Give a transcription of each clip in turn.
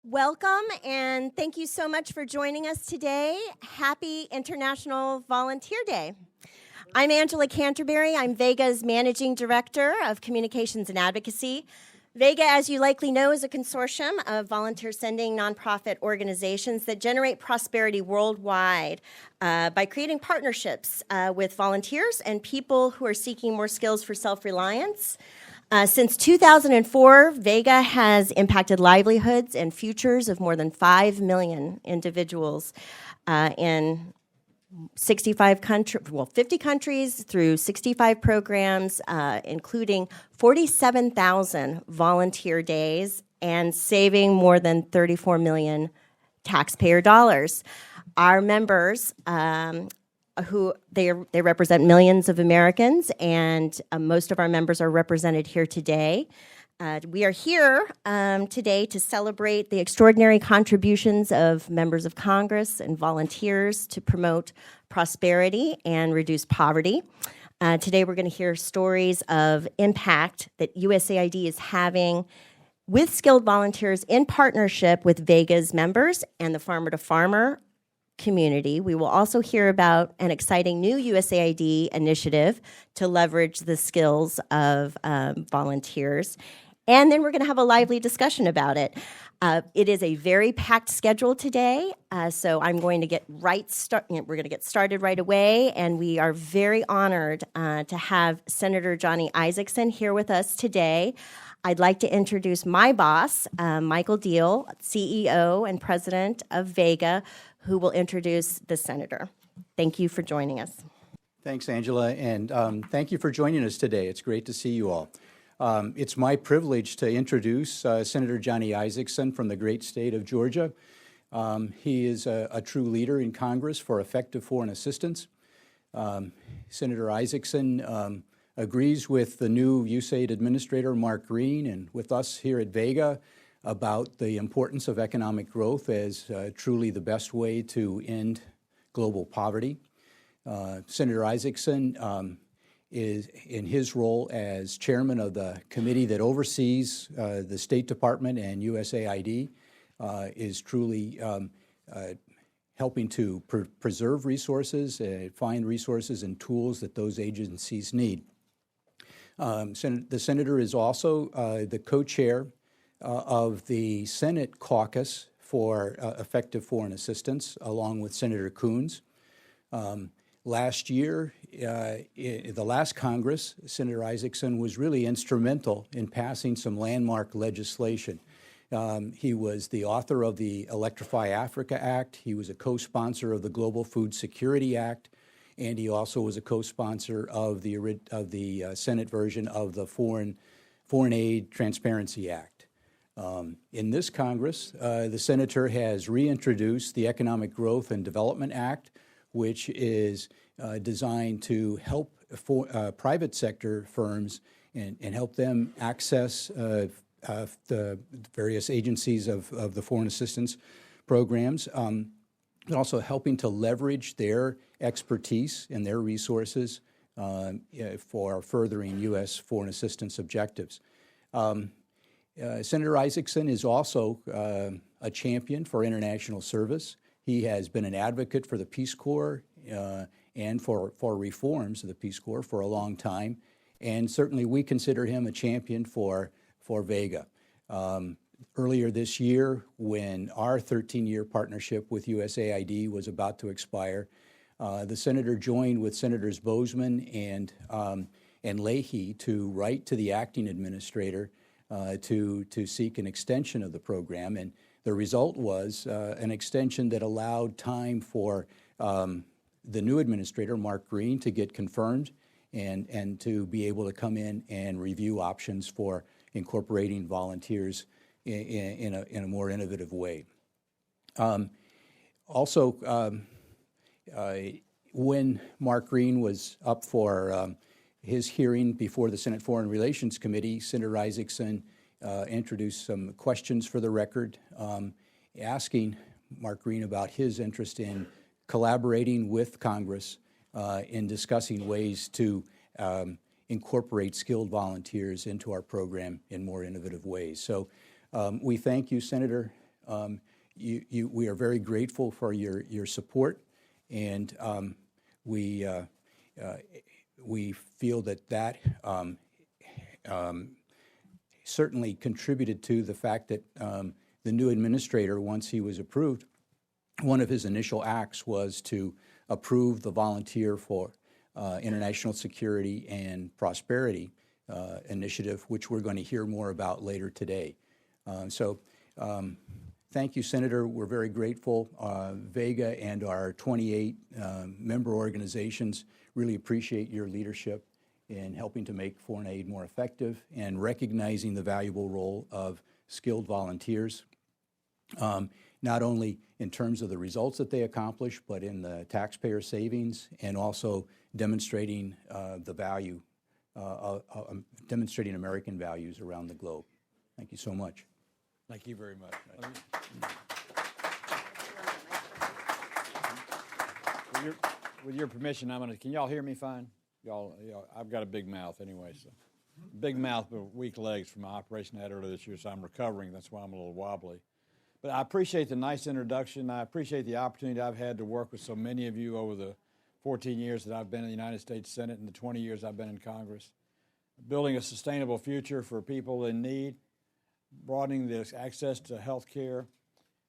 Welcome, and thank you so much for joining us today. Happy International Volunteer Day. I'm Angela Canterbury. I'm VEGA's Managing Director of Communications and Advocacy. VEGA, as you likely know, is a consortium of volunteer-sending nonprofit organizations that generate prosperity worldwide by creating partnerships with volunteers and people who are seeking more skills for self-reliance. Since 2004, VEGA has impacted livelihoods and futures of more than 5 million individuals in 50 countries through 65 programs, including 47,000 volunteer days and saving more than 34 million taxpayer dollars. Our members they represent millions of Americans, and most of our members are represented here today. We are here today to celebrate the extraordinary contributions of members of Congress and volunteers to promote prosperity and reduce poverty. Today we're going to hear stories of impact that USAID is having with skilled volunteers in partnership with VEGA's members and the farmer-to-farmer community. We will also hear about an exciting new USAID initiative to leverage the skills of volunteers. And then we're going to have a lively discussion about it. It is a very packed schedule today, so I'm going to we're going to get started right away, and we are very honored to have Senator Johnny Isakson here with us today. I'd like to introduce my boss, Michael Deal, CEO and President of VEGA, who will introduce the Senator. Thank you for joining us. Thanks, Angela, and thank you for joining us today. It's great to see you all. It's my privilege to introduce Senator Johnny Isakson from the great state of Georgia. He is a true leader in Congress for effective foreign assistance. Senator Isakson agrees with the new USAID Administrator, Mark Green, and with us here at VEGA about the importance of economic growth as truly the best way to end global poverty. Senator Isakson is in his role as chairman of the committee that oversees the State Department and USAID, is truly helping to preserve resources, find resources and tools that those agencies need. The senator is also the co-chair of the Senate caucus for effective foreign assistance, along with Senator Coons. Last year, the last Congress, Senator Isakson was really instrumental in passing some landmark legislation. He was the author of the Electrify Africa Act. He was a co-sponsor of the Global Food Security Act, and he also was a co-sponsor of the Senate version of the Foreign Aid Transparency Act. In this Congress, the senator has reintroduced the Economic Growth and Development Act, which is designed to help private sector firms and help them access the various agencies of the foreign assistance programs, and also helping to leverage their expertise and their resources for furthering U.S. foreign assistance objectives. Senator Isakson is also a champion for international service. He has been an advocate for the Peace Corps and for reforms of the Peace Corps for a long time, and certainly we consider him a champion for VEGA. Earlier this year, when our 13-year partnership with USAID was about to expire, the senator joined with Senators Bozeman and Leahy to write to the acting administrator to seek an extension of the program, and the result was an extension that allowed time for the new administrator, Mark Green, to get confirmed and to be able to come in and review options for incorporating volunteers in a more innovative way. Also, when Mark Green was up for his hearing before the Senate Foreign Relations Committee, Senator Isakson introduced some questions for the record, asking Mark Green about his interest in collaborating with Congress in discussing ways to incorporate skilled volunteers into our program in more innovative ways. So we thank you, Senator we are very grateful for your support, and we feel that certainly contributed to the fact that the new administrator, once he was approved, one of his initial acts was to approve the Volunteer for International Security and Prosperity initiative, which we're going to hear more about later today. Thank you, Senator. We're very grateful. VEGA and our 28 member organizations really appreciate your leadership in helping to make foreign aid more effective and recognizing the valuable role of skilled volunteers, not only in terms of the results that they accomplish, but in the taxpayer savings, and also demonstrating the value, demonstrating American values around the globe. Thank you so much. Thank you very much. With your permission, can y'all hear me fine? Y'all, I've got a big mouth anyway, so. Big mouth but weak legs from my operation I had earlier this year, so I'm recovering. That's why I'm a little wobbly. But I appreciate the nice introduction. I appreciate the opportunity I've had to work with so many of you over the 14 years that I've been in the United States Senate and the 20 years I've been in Congress. Building a sustainable future for people in need, broadening the access to health care,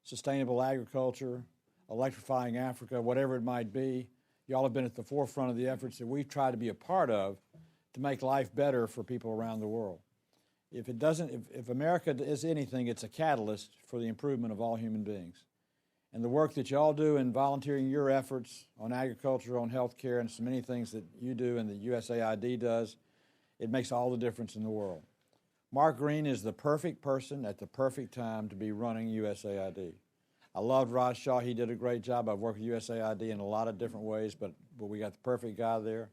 sustainable agriculture, electrifying Africa, whatever it might be. Y'all have been at the forefront of the efforts that we've tried to be a part of to make life better for people around the world. If America is anything, it's a catalyst for the improvement of all human beings. And the work that y'all do in volunteering your efforts on agriculture, on health care, and so many things that you do and that USAID does, it makes all the difference in the world. Mark Green is the perfect person at the perfect time to be running USAID. I loved Raj Shah. He did a great job. I've worked with USAID in a lot of different ways, but we got the perfect guy there.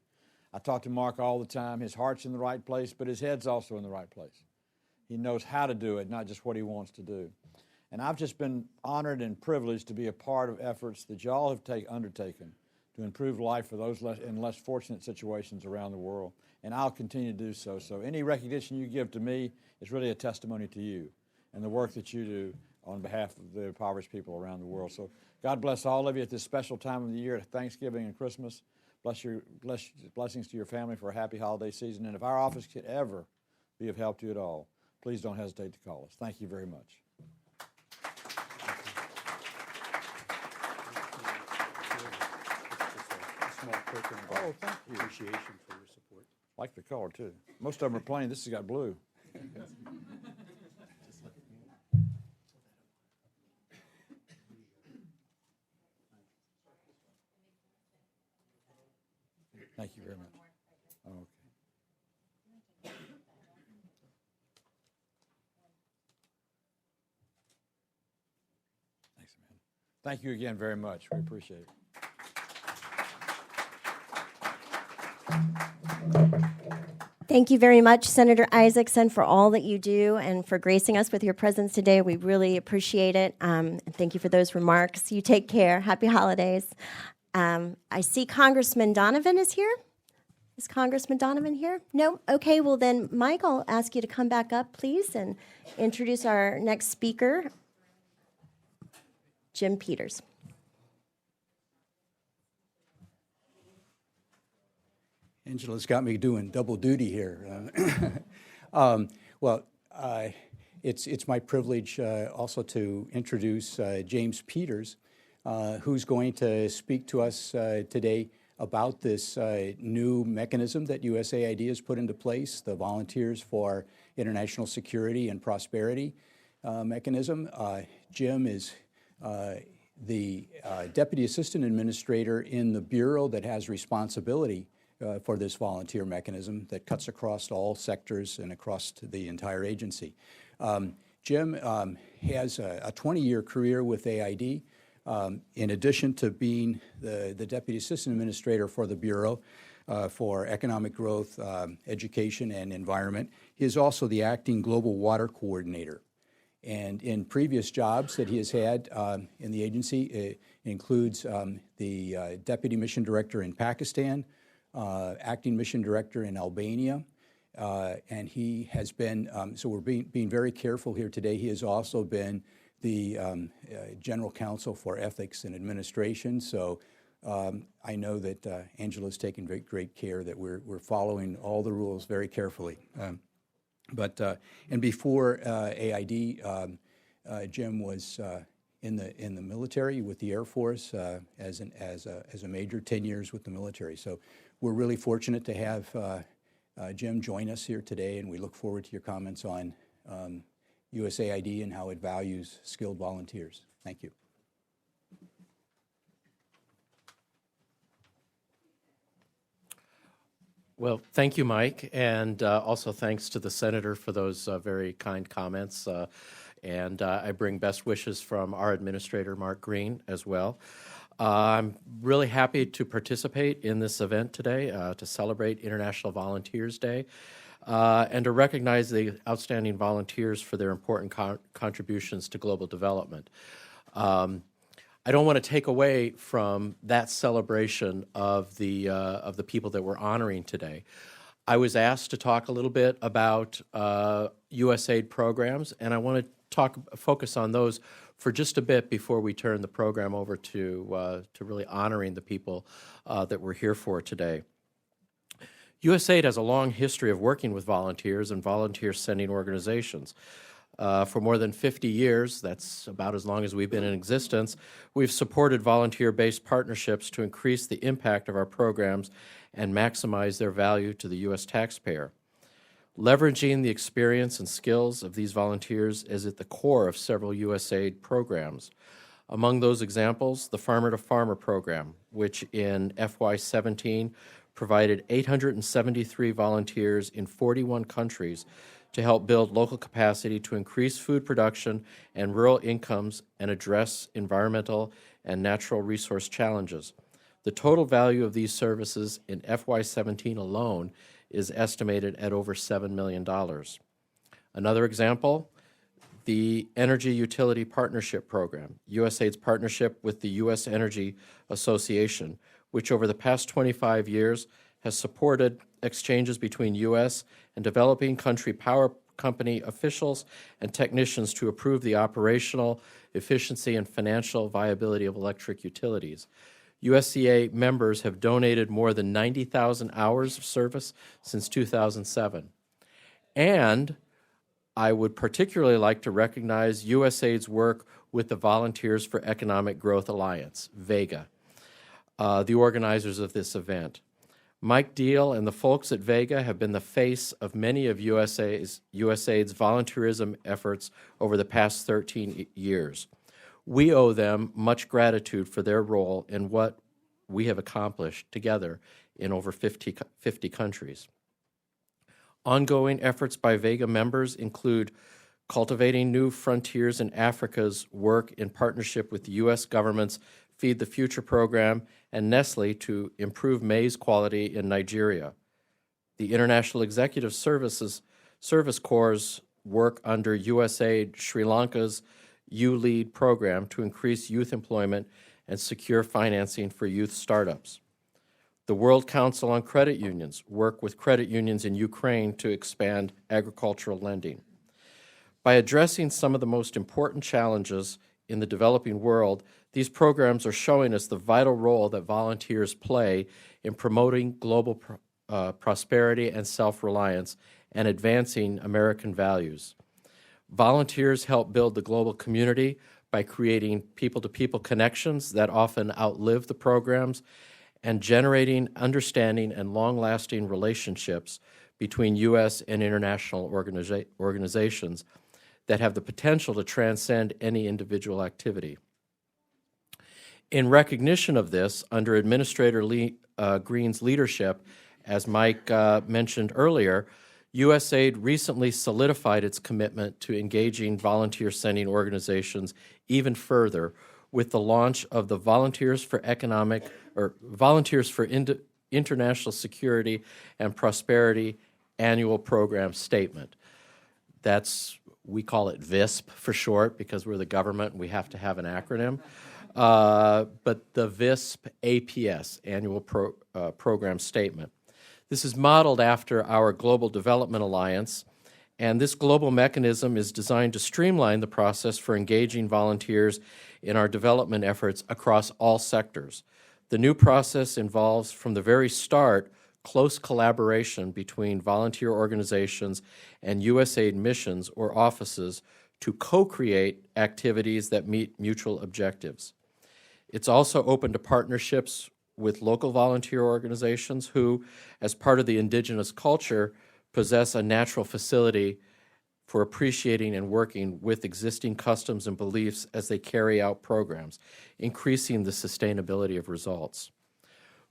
I talk to Mark all the time. His heart's in the right place, but his head's also in the right place. He knows how to do it, not just what he wants to do. And I've just been honored and privileged to be a part of efforts that y'all have undertaken to improve life for those in less fortunate situations around the world. And I'll continue to do so. So any recognition you give to me is really a testimony to you and the work that you do on behalf of the impoverished people around the world. So God bless all of you at this special time of the year, Thanksgiving and Christmas. Blessings to your family for a happy holiday season. And if our office could ever be of help to you at all, please don't hesitate to call us. Thank you very much. Oh, thank you. Appreciation for your support. I like the color, too. Most of them are plain. This has got blue. Thank you very much. Oh, okay. Thanks, man. Thank you again very much. We appreciate it. Thank you very much, Senator Isaacson, for all that you do and for gracing us with your presence today. We really appreciate it. And thank you for those remarks. You take care. Happy holidays. I see Congressman Donovan is here. Is Congressman Donovan here? No? Okay, well then, Mike, I'll ask you to come back up, please, and introduce our next speaker, Jim Peters. Angela's got me doing double duty here. It's my privilege also to introduce James Peters, who's going to speak to us today about this new mechanism that USAID has put into place, the Volunteers for International Security and Prosperity mechanism. Jim is the Deputy Assistant Administrator in the Bureau that has responsibility for this volunteer mechanism that cuts across all sectors and across to the entire agency. Jim has a 20-year career with AID. In addition to being the Deputy Assistant Administrator for the Bureau for Economic Growth, Education, and Environment, he is also the Acting Global Water Coordinator. And in previous jobs that he has had in the agency, it includes the Deputy Mission Director in Pakistan, Acting Mission Director in Albania, and he has been, so we're being very careful here today, he has also been the General Counsel for Ethics and Administration. So I know that Angela's taken great care that we're following all the rules very carefully. And before AID, Jim was in the military with the Air Force as a major, 10 years with the military. So we're really fortunate to have Jim join us here today, and we look forward to your comments on USAID and how it values skilled volunteers. Thank you. Well, thank you, Mike, and also thanks to the Senator for those very kind comments. And I bring best wishes from our Administrator, Mark Green, as well. I'm really happy to participate in this event today to celebrate International Volunteers Day and to recognize the outstanding volunteers for their important contributions to global development. I don't want to take away from that celebration of the people that we're honoring today. I was asked to talk a little bit about USAID programs, and I want to focus on those for just a bit before we turn the program over to really honoring the people that we're here for today. USAID has a long history of working with volunteers and volunteer-sending organizations. For more than 50 years, that's about as long as we've been in existence, we've supported volunteer-based partnerships to increase the impact of our programs and maximize their value to the U.S. taxpayer. Leveraging the experience and skills of these volunteers is at the core of several USAID programs. Among those examples, the Farmer to Farmer program, which in FY17 provided 873 volunteers in 41 countries to help build local capacity to increase food production and rural incomes and address environmental and natural resource challenges. The total value of these services in FY17 alone is estimated at over $7 million. Another example, the Energy Utility Partnership Program, USAID's partnership with the U.S. Energy Association, which over the past 25 years has supported exchanges between U.S. and developing country power company officials and technicians to improve the operational efficiency and financial viability of electric utilities. USCA members have donated more than 90,000 hours of service since 2007. And I would particularly like to recognize USAID's work with the Volunteers for Economic Growth Alliance, VEGA, the organizers of this event. Mike Deal and the folks at VEGA have been the face of many of USAID's volunteerism efforts over the past 13 years. We owe them much gratitude for their role in what we have accomplished together in over 50 countries. Ongoing efforts by VEGA members include cultivating new frontiers in Africa's work in partnership with the U.S. government's Feed the Future program and Nestle to improve maize quality in Nigeria. The International Executive Service Corps' work under USAID Sri Lanka's U-Lead program to increase youth employment and secure financing for youth startups. The World Council on Credit Unions work with credit unions in Ukraine to expand agricultural lending. By addressing some of the most important challenges in the developing world, these programs are showing us the vital role that volunteers play in promoting global prosperity and self-reliance and advancing American values. Volunteers help build the global community by creating people-to-people connections that often outlive the programs and generating understanding and long-lasting relationships between U.S. and international organizations that have the potential to transcend any individual activity. In recognition of this, under Administrator Green's leadership, as Mike mentioned earlier, USAID recently solidified its commitment to engaging volunteer-sending organizations even further with the launch of the Volunteers for International Security and Prosperity Annual Program Statement. We call it VISP for short because we're the government and we have to have an acronym. But the VISP APS, Annual Program Statement. This is modeled after our Global Development Alliance And this global mechanism is designed to streamline the process for engaging volunteers in our development efforts across all sectors. The new process involves, from the very start, close collaboration between volunteer organizations and USAID missions or offices to co-create activities that meet mutual objectives. It's also open to partnerships with local volunteer organizations who, as part of the indigenous culture, possess a natural facility for appreciating and working with existing customs and beliefs as they carry out programs, increasing the sustainability of results.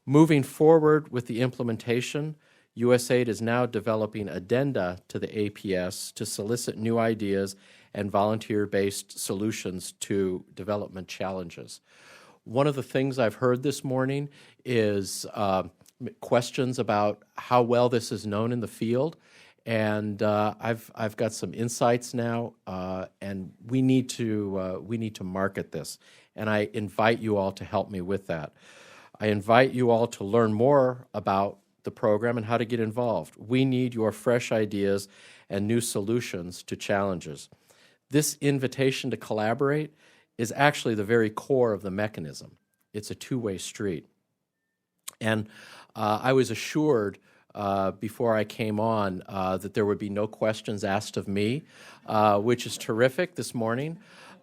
Moving forward with the implementation, USAID is now developing addenda to the APS to solicit new ideas and volunteer-based solutions to development challenges. One of the things I've heard this morning is questions about how well this is known in the field, and I've got some insights now, and we need to market this, and I invite you all to help me with that. I invite you all to learn more about the program and how to get involved. We need your fresh ideas and new solutions to challenges. This invitation to collaborate is actually the very core of the mechanism. It's a two-way street. And I was assured before I came on that there would be no questions asked of me, which is terrific this morning.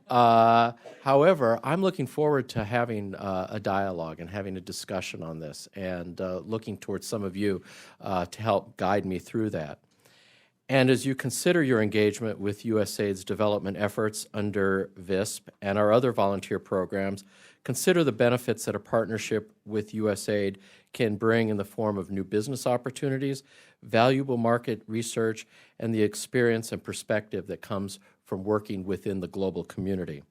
However, I'm looking forward to having a dialogue and having a discussion on this and looking towards some of you to help guide me through that. And as you consider your engagement with USAID's development efforts under VISP and our other volunteer programs, consider the benefits that a partnership with USAID can bring in the form of new business opportunities, valuable market research, and the experience and perspective that comes from working within the global community.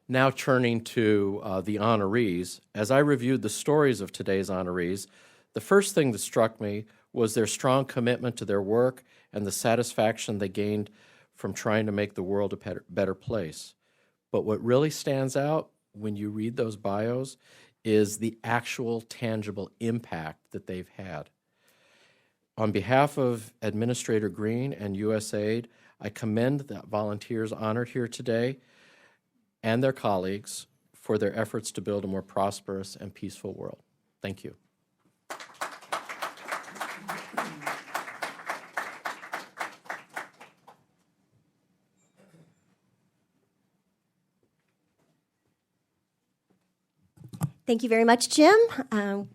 Now turning to the honorees, as I reviewed the stories of today's honorees, the first thing that struck me was their strong commitment to their work and the satisfaction they gained from trying to make the world a better place. But what really stands out when you read those bios is the actual tangible impact that they've had. On behalf of Administrator Green and USAID, I commend the volunteers honored here today and their colleagues for their efforts to build a more prosperous and peaceful world. Thank you. Thank you very much, Jim.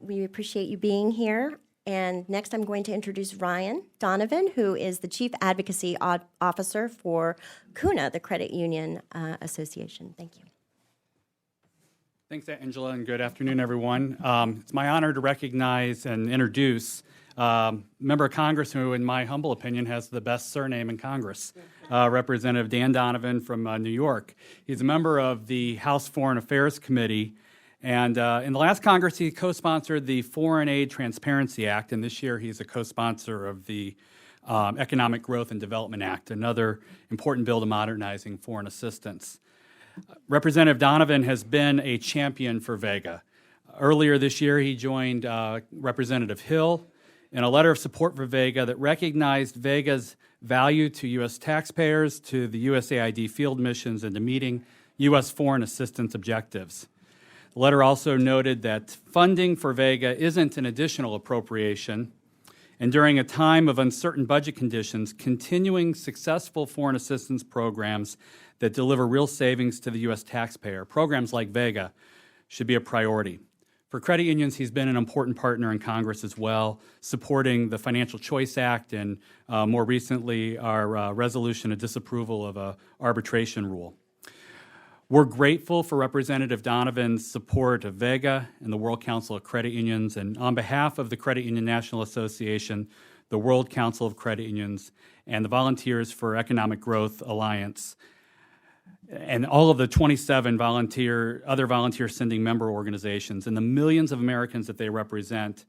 We appreciate you being here. And next, I'm going to introduce Ryan Donovan, who is the Chief Advocacy Officer for CUNA, the Credit Union Association. Thank you. Thanks, Angela, and good afternoon, everyone. It's my honor to recognize and introduce a member of Congress who, in my humble opinion, has the best surname in Congress, Representative Dan Donovan from New York. He's a member of the House Foreign Affairs Committee, and in the last Congress, he co-sponsored the Foreign Aid Transparency Act, and this year he's a co-sponsor of the Economic Growth and Development Act, another important bill to modernizing foreign assistance. Representative Donovan has been a champion for VEGA. Earlier this year, he joined Representative Hill in a letter of support for VEGA that recognized VEGA's value to U.S. taxpayers, to the USAID field missions, and to meeting U.S. foreign assistance objectives. The letter also noted that funding for VEGA isn't an additional appropriation, and during a time of uncertain budget conditions, continuing successful foreign assistance programs that deliver real savings to the U.S. taxpayer, programs like VEGA, should be a priority. For credit unions, he's been an important partner in Congress as well, supporting the Financial Choice Act and more recently our resolution of disapproval of an arbitration rule. We're grateful for Representative Donovan's support of VEGA and the World Council of Credit Unions, and on behalf of the Credit Union National Association, the World Council of Credit Unions, and the Volunteers for Economic Growth Alliance, and all of the 27 other volunteer sending member organizations, and the millions of Americans that they represent,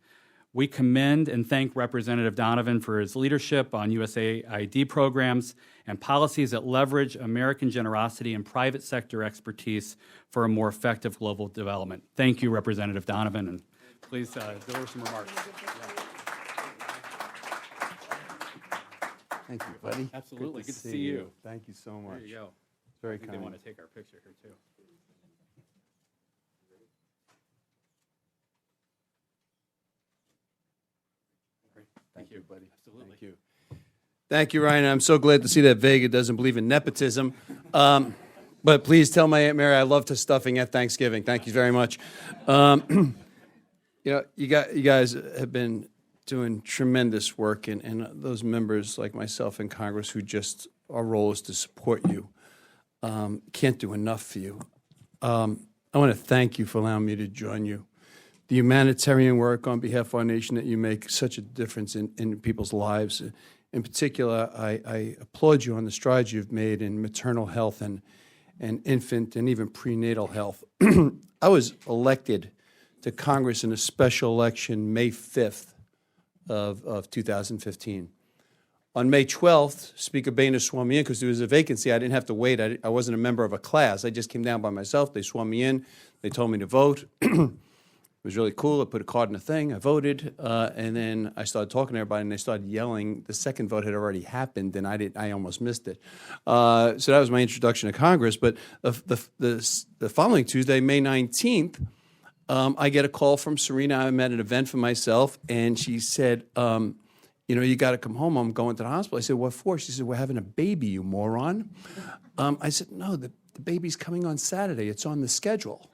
we commend and thank Representative Donovan for his leadership on USAID programs and policies that leverage American generosity and private sector expertise for a more effective global development. Thank you, Representative Donovan, and please deliver some remarks. Thank you, buddy. Absolutely. Good to see you. Thank you so much. There you go. It's very I think kind. they want to take our picture here, too. Great. Thank you, buddy. Absolutely. Thank you. Thank you, Ryan. I'm so glad to see that Vega doesn't believe in nepotism. But please tell my Aunt Mary I love to stuffing at Thanksgiving. Thank you very much. You know, you guys have been doing tremendous work, and those members like myself in Congress who just, our role is to support you, can't do enough for you. I want to thank you for allowing me to join you. The humanitarian work on behalf of our nation that you make such a difference in people's lives. In particular, I applaud you on the strides you've made in maternal health and infant and even prenatal health. I was elected to Congress in a special election May 5th of 2015. On May 12th, Speaker Boehner swore me in because there was a vacancy. I didn't have to wait. I wasn't a member of a class. I just came down by myself. They swore me in. They told me to vote. It was really cool. I put a card in the thing. I voted, and then I started talking to everybody, and they started yelling. The second vote had already happened, and I almost missed it. So that was my introduction to Congress. But the following Tuesday, May 19th, I get a call from Serena. I'm at an event for myself, and she said, you know, you got to come home. I'm going to the hospital. I said, what for? She said, we're having a baby, you moron. I said, no, the baby's coming on Saturday. It's on the schedule.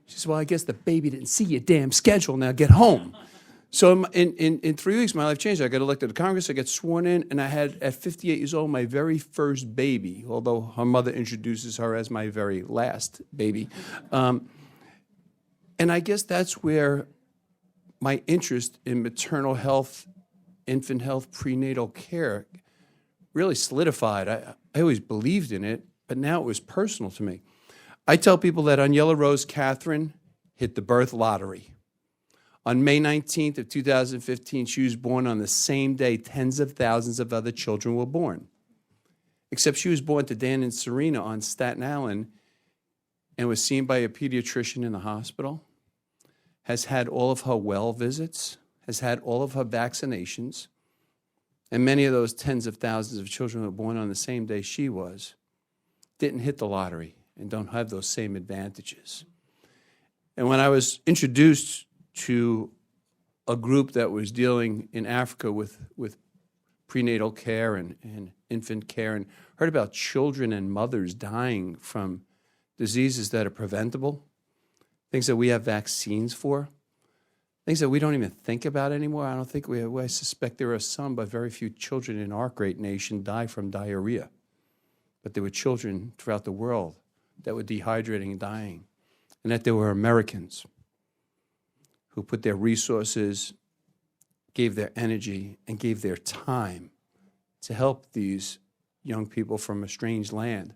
She said, well, I guess the baby didn't see your damn schedule. Now get home. So in 3 weeks, my life changed. I got elected to Congress. I got sworn in, and I had, at 58 years old, my very first baby, although her mother introduces her as my very last baby. And I guess that's where my interest in maternal health, infant health, prenatal care really solidified. I always believed in it, but now it was personal to me. I tell people that on Yellow Rose, Catherine hit the birth lottery. On May 19th of 2015, she was born on the same day tens of thousands of other children were born. Except she was born to Dan and Serena on Staten Island and was seen by a pediatrician in the hospital, has had all of her well visits, has had all of her vaccinations, and many of those tens of thousands of children who were born on the same day she was didn't hit the lottery and don't have those same advantages. And when I was introduced to a group that was dealing in Africa with prenatal care and infant care, and heard about children and mothers dying from diseases that are preventable, things that we have vaccines for, things that we don't even think about anymore. I don't think I suspect there are some, but very few children in our great nation die from diarrhea. But there were children throughout the world that were dehydrating and dying, and that there were Americans who put their resources, gave their energy, and gave their time to help these young people from a strange land.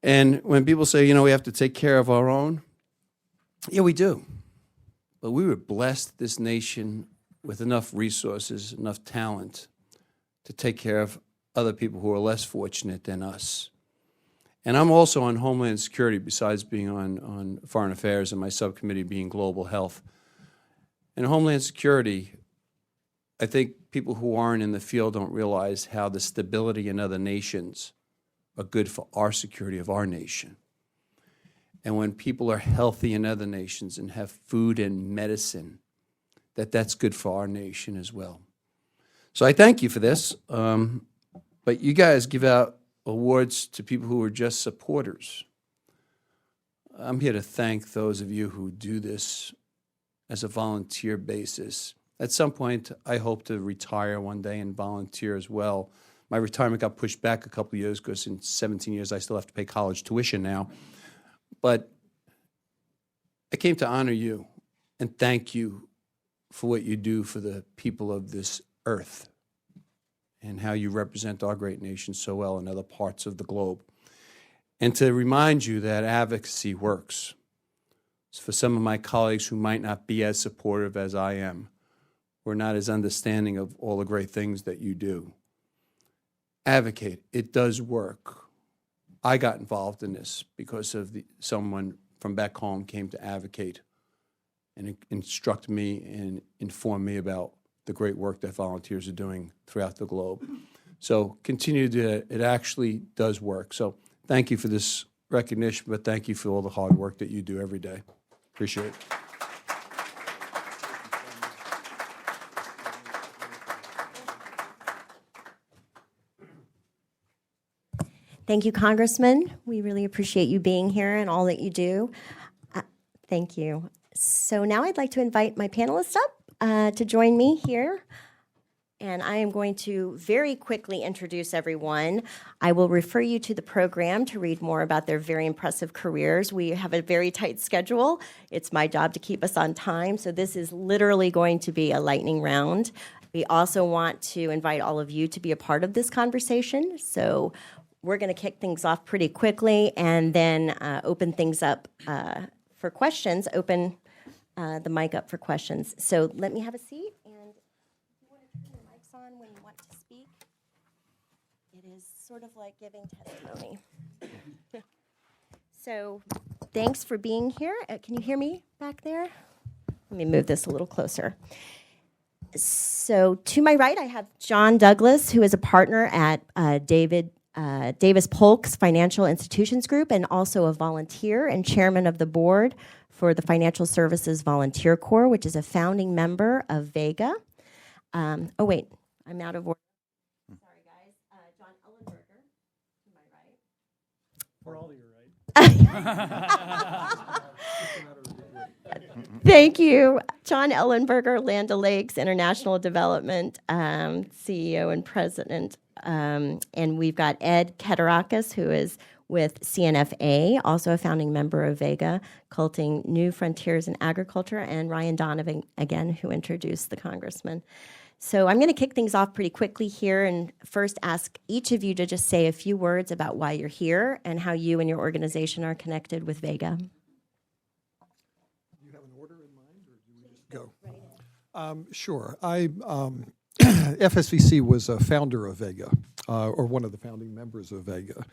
And when people say, you know, we have to take care of our own, yeah, we do. But we were blessed, this nation, with enough resources, enough talent to take care of other people who are less fortunate than us. And I'm also on Homeland Security, besides being on Foreign Affairs and my subcommittee being Global Health. And Homeland Security, I think people who aren't in the field don't realize how the stability in other nations are good for our security of our nation. And when people are healthy in other nations and have food and medicine, that's good for our nation as well. So I thank you for this. But you guys give out awards to people who are just supporters. I'm here to thank those of you who do this as a volunteer basis. At some point, I hope to retire one day and volunteer as well. My retirement got pushed back a couple of years because in 17 years I still have to pay college tuition now. But I came to honor you and thank you for what you do for the people of this earth and how you represent our great nation so well in other parts of the globe. And to remind you that advocacy works. So for some of my colleagues who might not be as supportive as I am, or not as understanding of all the great things that you do, advocate. It does work. I got involved in this because of someone from back home came to advocate and instruct me and inform me about the great work that volunteers are doing throughout the globe. So continue to, it actually does work. So thank you for this recognition, but thank you for all the hard work that you do every day. Appreciate it. Thank you, Congressman. We really appreciate you being here and all that you do. Thank you. So now I'd like to invite my panelists up to join me here. And I am going to very quickly introduce everyone. I will refer you to the program to read more about their very impressive careers. We have a very tight schedule. It's my job to keep us on time, so this is literally going to be a lightning round. We also want to invite all of you to be a part of this conversation, so we're going to kick things off pretty quickly and then open things up for questions, open the mic up for questions. So let me have a seat. When you want to speak. It is sort of like giving testimony. So thanks for being here. Can you hear me back there? Let me move this a little closer. So to my right, I have John Douglas, who is a partner at Davis Polk's Financial Institutions Group and also a volunteer and chairman of the board for the Financial Services Volunteer Corps, which is a founding member of VEGA. Oh, wait. I'm out of order. Sorry, guys. John Ellenberger, to my right. We're all to your right. Thank you. John Ellenberger, Land O'Lakes International Development CEO and president. And we've got Ed Keterakis, who is with CNFA, also a founding member of VEGA, Culting New Frontiers in Agriculture, and Ryan Donovan, again, who introduced the congressman. So I'm going to kick things off pretty quickly here and first ask each of you to just say a few words about why you're here and how you and your organization are connected with VEGA. Do you have an order in mind, or do we just go? Sure. FSVC was a founder of VEGA, or one of the founding members of VEGA,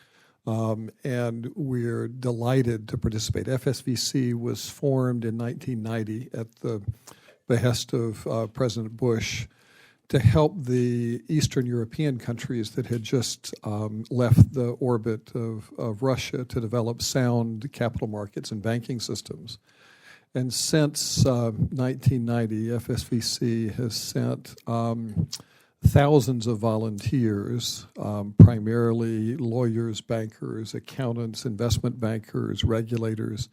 and we're delighted to participate. FSVC was formed in 1990 at the behest of President Bush to help the Eastern European countries that had just left the orbit of Russia to develop sound capital markets and banking systems. And since 1990, FSVC has sent thousands of volunteers, primarily lawyers, bankers, accountants, investment bankers, regulators,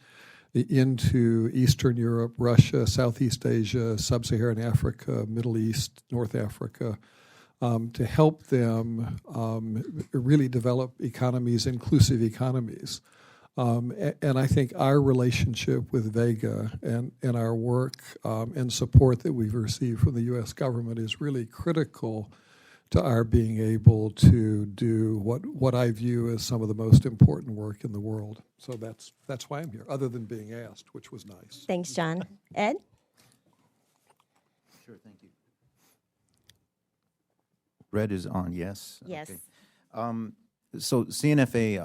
into Eastern Europe, Russia, Southeast Asia, Sub-Saharan Africa, Middle East, North Africa, to help them really develop economies, inclusive economies. And I think our relationship with VEGA and our work and support that we've received from the U.S. government is really critical to our being able to do what I view as some of the most important work in the world. So that's why I'm here, other than being asked, which was nice. Thanks, John. Ed? Sure, thank you. Red is on, yes? Yes. Okay. So CNFA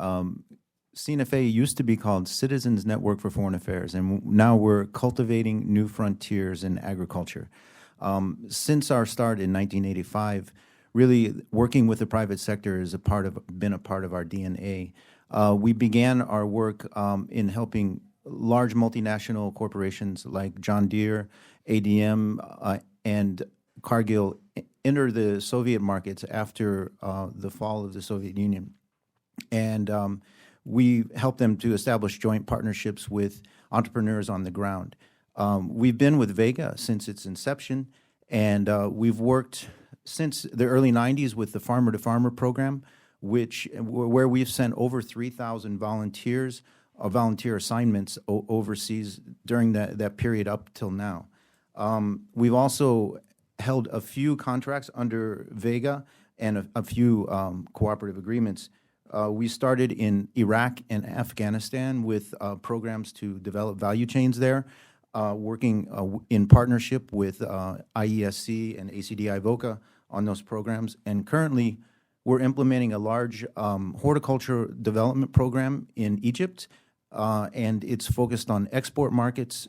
used to be called Citizens Network for Foreign Affairs, and now we're cultivating new frontiers in agriculture. Since our start in 1985, really working with the private sector has been a part of our DNA. We began our work in helping large multinational corporations like John Deere, ADM, and Cargill enter the Soviet markets after the fall of the Soviet Union. And we helped them to establish joint partnerships with entrepreneurs on the ground. We've been with VEGA since its inception, and we've worked since the early 90s with the Farmer to Farmer program, where we've sent over 3,000 volunteers, volunteer assignments overseas during that period up till now. We've also held a few contracts under VEGA and a few cooperative agreements. We started in Iraq and Afghanistan with programs to develop value chains there, working in partnership with IESC and ACDI-VOCA on those programs. And currently, we're implementing a large horticulture development program in Egypt, and it's focused on export markets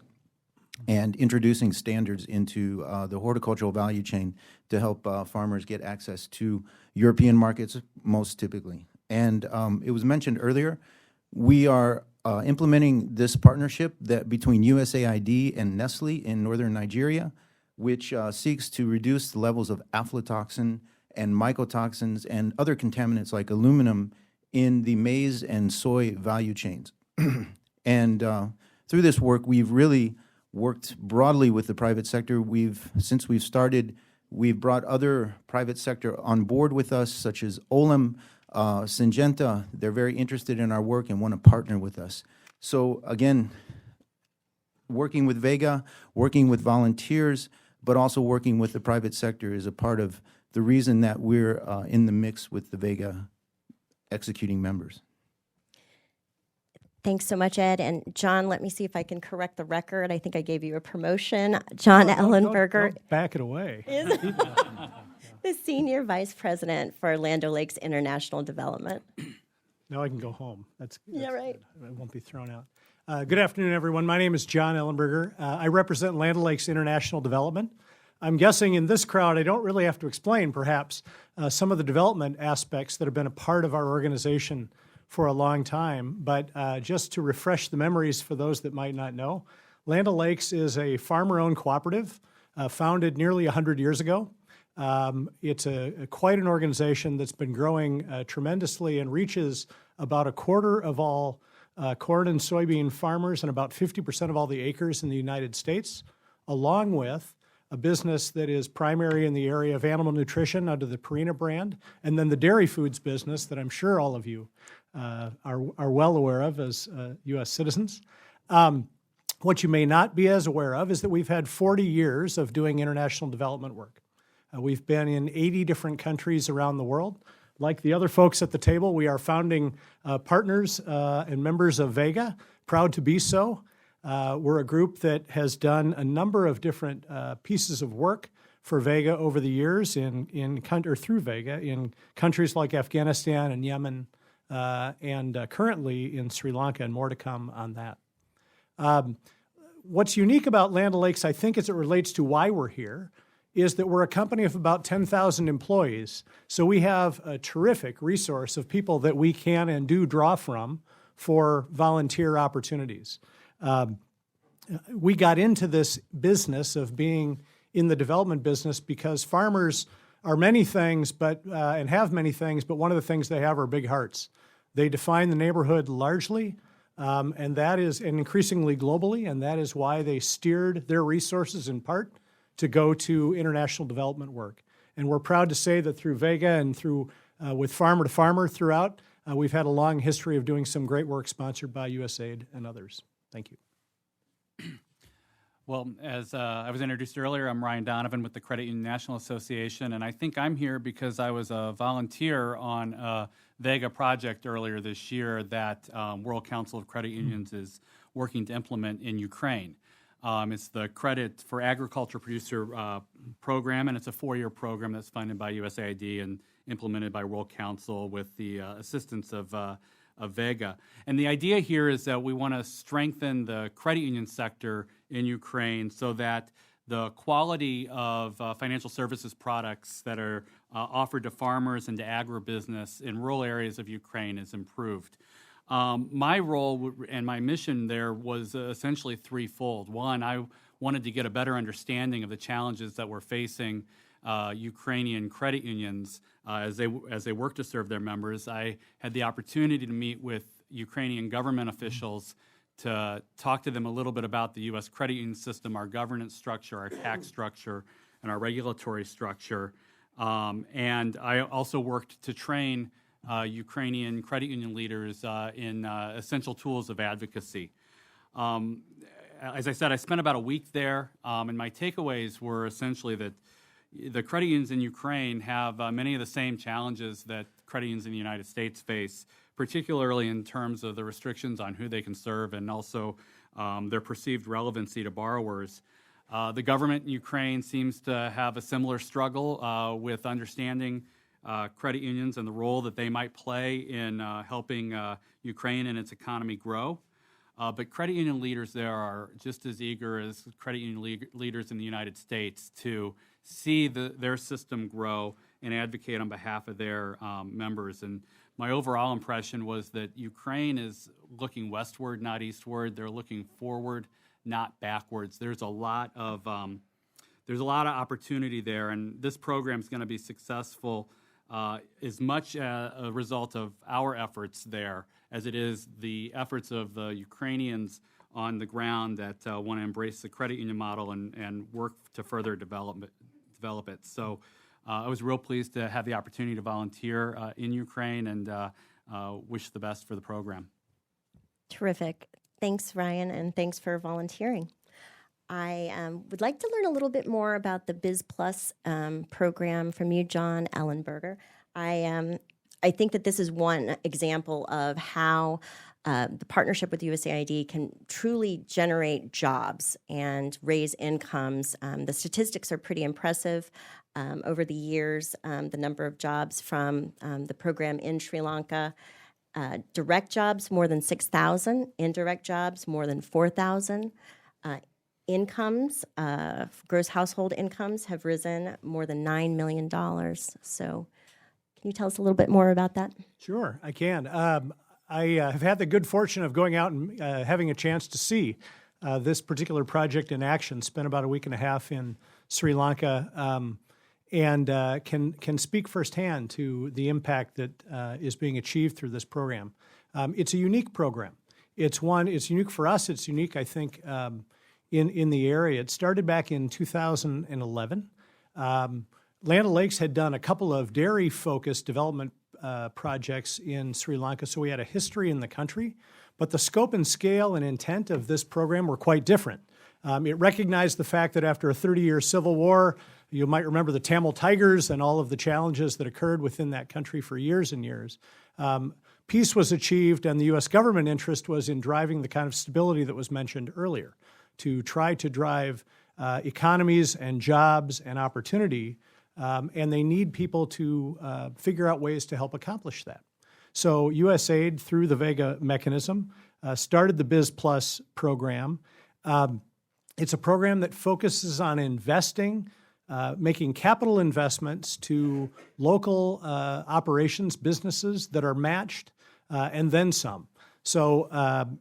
and introducing standards into the horticultural value chain to help farmers get access to European markets most typically. And it was mentioned earlier, we are implementing this partnership that between USAID and Nestle in northern Nigeria, which seeks to reduce the levels of aflatoxin and mycotoxins and other contaminants like aluminum in the maize and soy value chains. And through this work, we've really worked broadly with the private sector. Since we've started, we've brought other private sector on board with us, such as Olem, Syngenta. They're very interested in our work and want to partner with us. So again, working with VEGA, working with volunteers, but also working with the private sector is a part of the reason that we're in the mix with the VEGA executing members. Thanks so much, Ed. And John, let me see if I can correct the record. I think I gave you a promotion. John Ellenberger Don't back it away. is the Senior Vice President for Land O'Lakes International Development. Now I can go home. That's right. good. I won't be thrown out. Good afternoon, everyone. My name is John Ellenberger. I represent Land O'Lakes International Development. I'm guessing in this crowd, I don't really have to explain, perhaps, some of the development aspects that have been a part of our organization for a long time. But just to refresh the memories for those that might not know, Land O'Lakes is a farmer-owned cooperative founded nearly 100 years ago. It's quite an organization that's been growing tremendously and reaches about a quarter of all corn and soybean farmers and about 50% of all the acres in the United States, along with a business that is primary in the area of animal nutrition under the Purina brand, and then the dairy foods business that I'm sure all of you are well aware of as U.S. citizens. What you may not be as aware of is that we've had 40 years of doing international development work. We've been in 80 different countries around the world. Like the other folks at the table, we are founding partners and members of VEGA, proud to be so. We're a group that has done a number of different pieces of work for VEGA over the years through VEGA in countries like Afghanistan and Yemen, and currently in Sri Lanka, and more to come on that. What's unique about Land O'Lakes, I think, as it relates to why we're here, is that we're a company of about 10,000 employees. So we have a terrific resource of people that we can and do draw from for volunteer opportunities. We got into this business of being in the development business because farmers are many things, and have many things, but one of the things they have are big hearts. They define the neighborhood largely, and increasingly globally, and that is why they steered their resources in part to go to international development work. And we're proud to say that through VEGA and through with Farmer to Farmer throughout, we've had a long history of doing some great work sponsored by USAID and others. Thank you. Well, as I was introduced earlier, I'm Ryan Donovan with the Credit Union National Association, and I think I'm here because I was a volunteer on a VEGA project earlier this year that World Council of Credit Unions is working to implement in Ukraine. It's the Credit for Agriculture Producer program, and it's a 4-year program that's funded by USAID and implemented by World Council with the assistance of VEGA. And the idea here is that we want to strengthen the credit union sector in Ukraine so that the quality of financial services products that are offered to farmers and to agribusiness in rural areas of Ukraine is improved. My role and my mission there was essentially threefold. One, I wanted to get a better understanding of the challenges that were facing Ukrainian credit unions as they work to serve their members. I had the opportunity to meet with Ukrainian government officials to talk to them a little bit about the U.S. credit union system, our governance structure, our tax structure, and our regulatory structure. And I also worked to train Ukrainian credit union leaders in essential tools of advocacy. As I said, I spent about a week there, and my takeaways were essentially that the credit unions in Ukraine have many of the same challenges that credit unions in the United States face, particularly in terms of the restrictions on who they can serve and also their perceived relevancy to borrowers. The government in Ukraine seems to have a similar struggle with understanding credit unions and the role that they might play in helping Ukraine and its economy grow. But credit union leaders there are just as eager as credit union leaders in the United States to see their system grow and advocate on behalf of their members. And my overall impression was that Ukraine is looking westward, not eastward. They're looking forward, not backwards. There's a lot of opportunity there, and this program is going to be successful as much a result of our efforts there as it is the efforts of the Ukrainians on the ground that want to embrace the credit union model and work to further develop it. So I was real pleased to have the opportunity to volunteer in Ukraine and wish the best for the program. Terrific. Thanks, Ryan, and thanks for volunteering. I would like to learn a little bit more about the Biz Plus program from you, John Ellenberger. I think that this is one example of how the partnership with USAID can truly generate jobs and raise incomes. The statistics are pretty impressive over the years, the number of jobs from the program in Sri Lanka. Direct jobs, more than 6,000. Indirect jobs, more than 4,000. Incomes, gross household incomes have risen more than $9 million. So can you tell us a little bit more about that? Sure, I can. I have had the good fortune of going out and having a chance to see this particular project in action. Spent about a week and a half in Sri Lanka, and can speak firsthand to the impact that is being achieved through this program. It's a unique program. It's unique for us. It's unique, I think, in the area. It started back in 2011. Land O'Lakes had done a couple of dairy-focused development projects in Sri Lanka, so we had a history in the country. But the scope and scale and intent of this program were quite different. It recognized the fact that after a 30-year civil war, you might remember the Tamil Tigers and all of the challenges that occurred within that country for years and years. Peace was achieved, and the U.S. government interest was in driving the kind of stability that was mentioned earlier, to try to drive economies and jobs and opportunity, and they need people to figure out ways to help accomplish that. So USAID, through the VEGA mechanism, started the Biz Plus program. It's a program that focuses on investing, making capital investments to local operations, businesses that are matched, and then some. So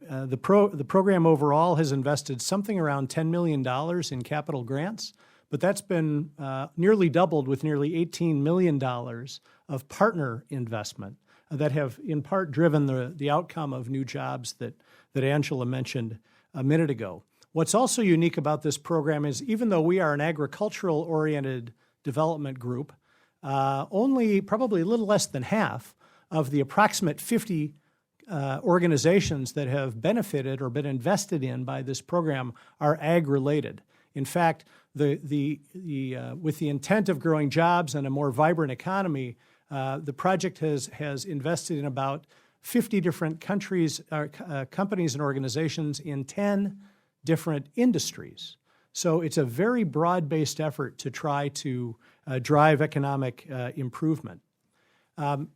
the program overall has invested something around $10 million in capital grants, but that's been nearly doubled with nearly $18 million of partner investment that have in part driven the outcome of new jobs that Angela mentioned a minute ago. What's also unique about this program is even though we are an agricultural-oriented development group, only probably a little less than half of the approximate 50 organizations that have benefited or been invested in by this program are ag-related. In fact, with the intent of growing jobs and a more vibrant economy, the project has invested in about 50 different companies and organizations in 10 different industries. So it's a very broad-based effort to try to drive economic improvement.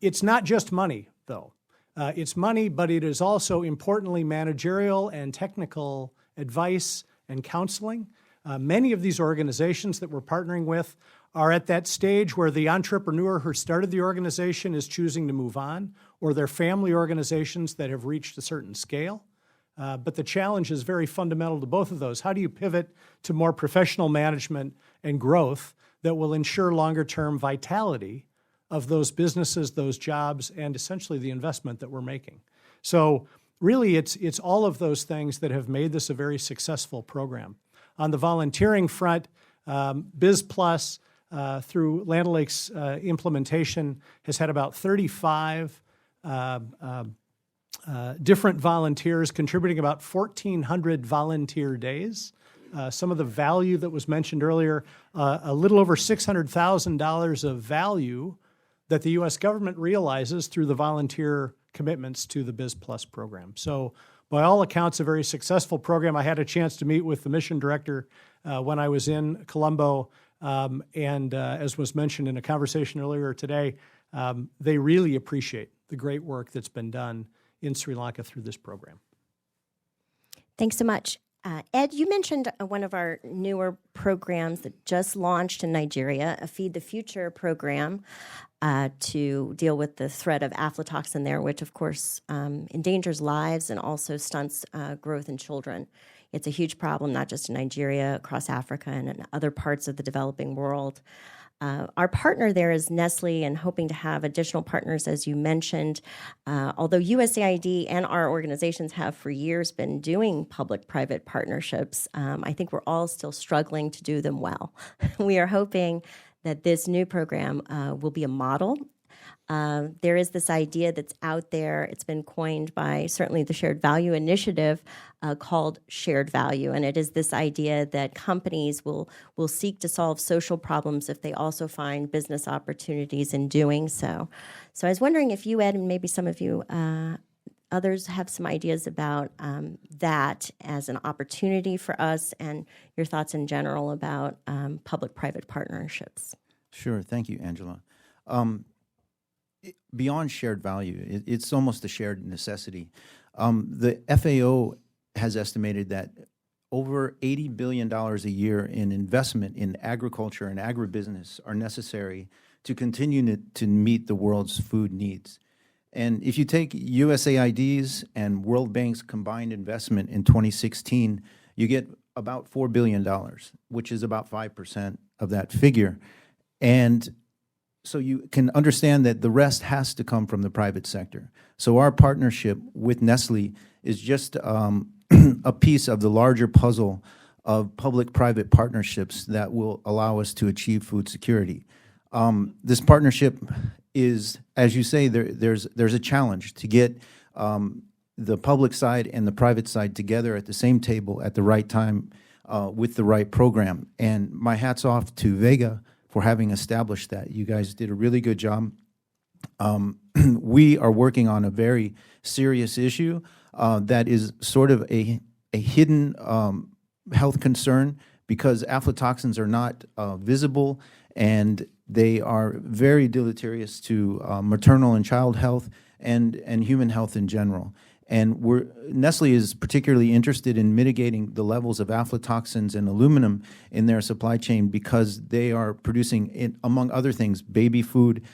It's not just money, though. It's money, but it is also importantly managerial and technical advice and counseling. Many of these organizations that we're partnering with are at that stage where the entrepreneur who started the organization is choosing to move on, or they're family organizations that have reached a certain scale. But the challenge is very fundamental to both of those. How do you pivot to more professional management and growth that will ensure longer-term vitality of those businesses, those jobs, and essentially the investment that we're making? So really, it's all of those things that have made this a very successful program. On the volunteering front, Biz Plus, through Land O'Lakes implementation, has had about 35 different volunteers contributing about 1,400 volunteer days. Some of the value that was mentioned earlier, a little over $600,000 of value that the U.S. government realizes through the volunteer commitments to the Biz Plus program. So by all accounts, a very successful program. I had a chance to meet with the mission director when I was in Colombo, and as was mentioned in a conversation earlier today, they really appreciate the great work that's been done in Sri Lanka through this program. Thanks so much. Ed, you mentioned one of our newer programs that just launched in Nigeria, a Feed the Future program to deal with the threat of aflatoxin there, which of course endangers lives and also stunts growth in children. It's a huge problem, not just in Nigeria, across Africa and in other parts of the developing world. Our partner there is Nestle, and hoping to have additional partners, as you mentioned. Although USAID and our organizations have for years been doing public-private partnerships, I think we're all still struggling to do them well. We are hoping that this new program will be a model. There is this idea that's out there. It's been coined by certainly the Shared Value Initiative called Shared Value. And it is this idea that companies will seek to solve social problems if they also find business opportunities in doing so. So I was wondering if you, Ed, and maybe some of you others have some ideas about that as an opportunity for us, and your thoughts in general about public-private partnerships. Sure. Thank you, Angela. Beyond shared value, it's almost a shared necessity. The FAO has estimated that over $80 billion a year in investment in agriculture and agribusiness are necessary to continue to meet the world's food needs. And if you take USAID's and World Bank's combined investment in 2016, you get about $4 billion, which is about 5% of that figure. And so you can understand that the rest has to come from the private sector. So our partnership with Nestle is just a piece of the larger puzzle of public-private partnerships that will allow us to achieve food security. This partnership is, as you say, there's a challenge to get the public side and the private side together at the same table at the right time with the right program. And my hat's off to VEGA for having established that. You guys did a really good job. We are working on a very serious issue that is sort of a hidden health concern because aflatoxins are not visible, and they are very deleterious to maternal and child health and human health in general. And Nestle is particularly interested in mitigating the levels of aflatoxins and aluminum in their supply chain because they are producing, among other things, baby food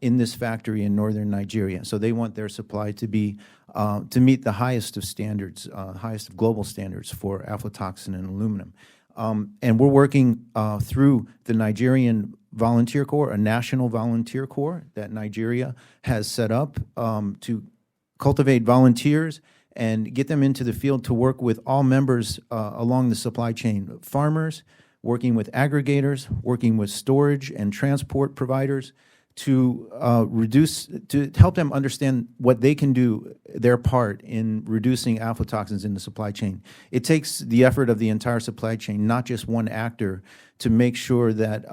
in this factory in northern Nigeria. So they want their supply to be to meet the highest of standards, highest of global standards for aflatoxin and aluminum. And we're working through the Nigerian Volunteer Corps, a national volunteer corps that Nigeria has set up to cultivate volunteers and get them into the field to work with all members along the supply chain, farmers, working with aggregators, working with storage and transport providers to help them understand what they can do, their part in reducing aflatoxins in the supply chain. It takes the effort of the entire supply chain, not just one actor, to make sure that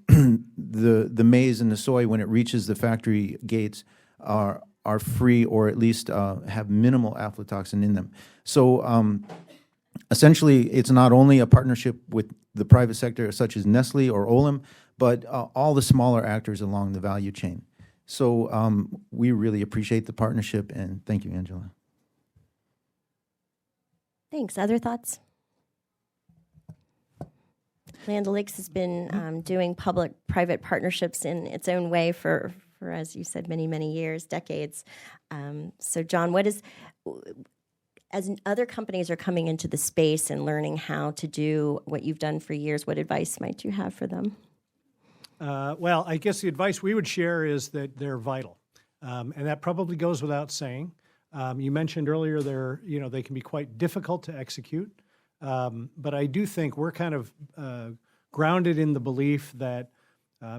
the maize and the soy, when it reaches the factory gates, are free or at least have minimal aflatoxin in them. So essentially, it's not only a partnership with the private sector such as Nestle or Olim, but all the smaller actors along the value chain. So we really appreciate the partnership, and thank you, Angela. Thanks. Other thoughts? Land O'Lakes has been doing public-private partnerships in its own way for, as you said, many, many years, decades. So, John, as other companies are coming into the space and learning how to do what you've done for years, what advice might you have for them? Well, I guess the advice we would share is that they're vital, and that probably goes without saying. You mentioned earlier they can be quite difficult to execute, but I do think we're kind of grounded in the belief that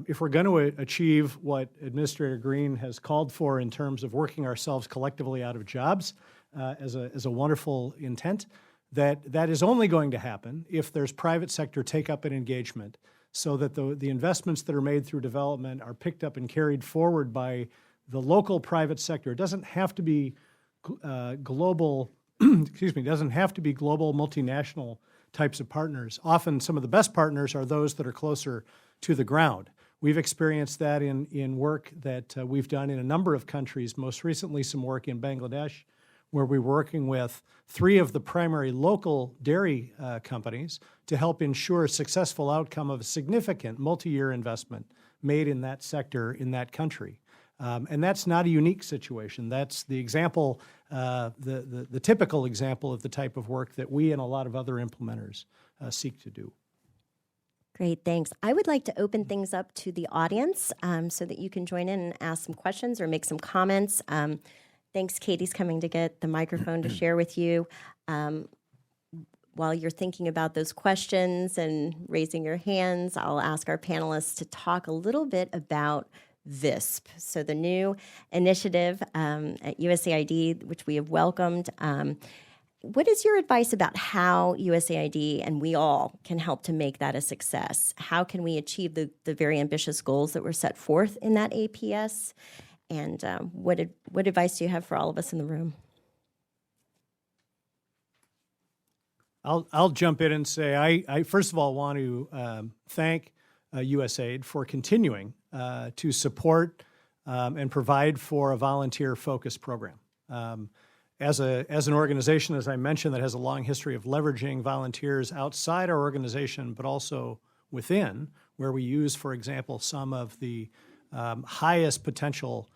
if we're going to achieve what Administrator Green has called for in terms of working ourselves collectively out of jobs as a wonderful intent, that is only going to happen if there's private sector take-up and engagement, so that the investments that are made through development are picked up and carried forward by the local private sector. It doesn't have to be global, it doesn't have to be global multinational types of partners. Often some of the best partners are those that are closer to the ground. We've experienced that in work that we've done in a number of countries, most recently some work in Bangladesh, where we're working with 3 of the primary local dairy companies to help ensure a successful outcome of a significant multi-year investment made in that sector in that country. And that's not a unique situation. That's the example, the typical example of the type of work that we and a lot of other implementers seek to do. Great, thanks. I would like to open things up to the audience so that you can join in and ask some questions or make some comments. Thanks, Katie's coming to get the microphone to share with you. While you're thinking about those questions and raising your hands, I'll ask our panelists to talk a little bit about VISP, so the new initiative at USAID, which we have welcomed. What is your advice about how USAID and we all can help to make that a success? How can we achieve the very ambitious goals that were set forth in that APS? And what advice do you have for all of us in the room? I'll jump in and say I first of all want to thank USAID for continuing to support and provide for a volunteer-focused program. As an organization, as I mentioned, that has a long history of leveraging volunteers outside our organization, but also within, where we use, for example, some of the highest potential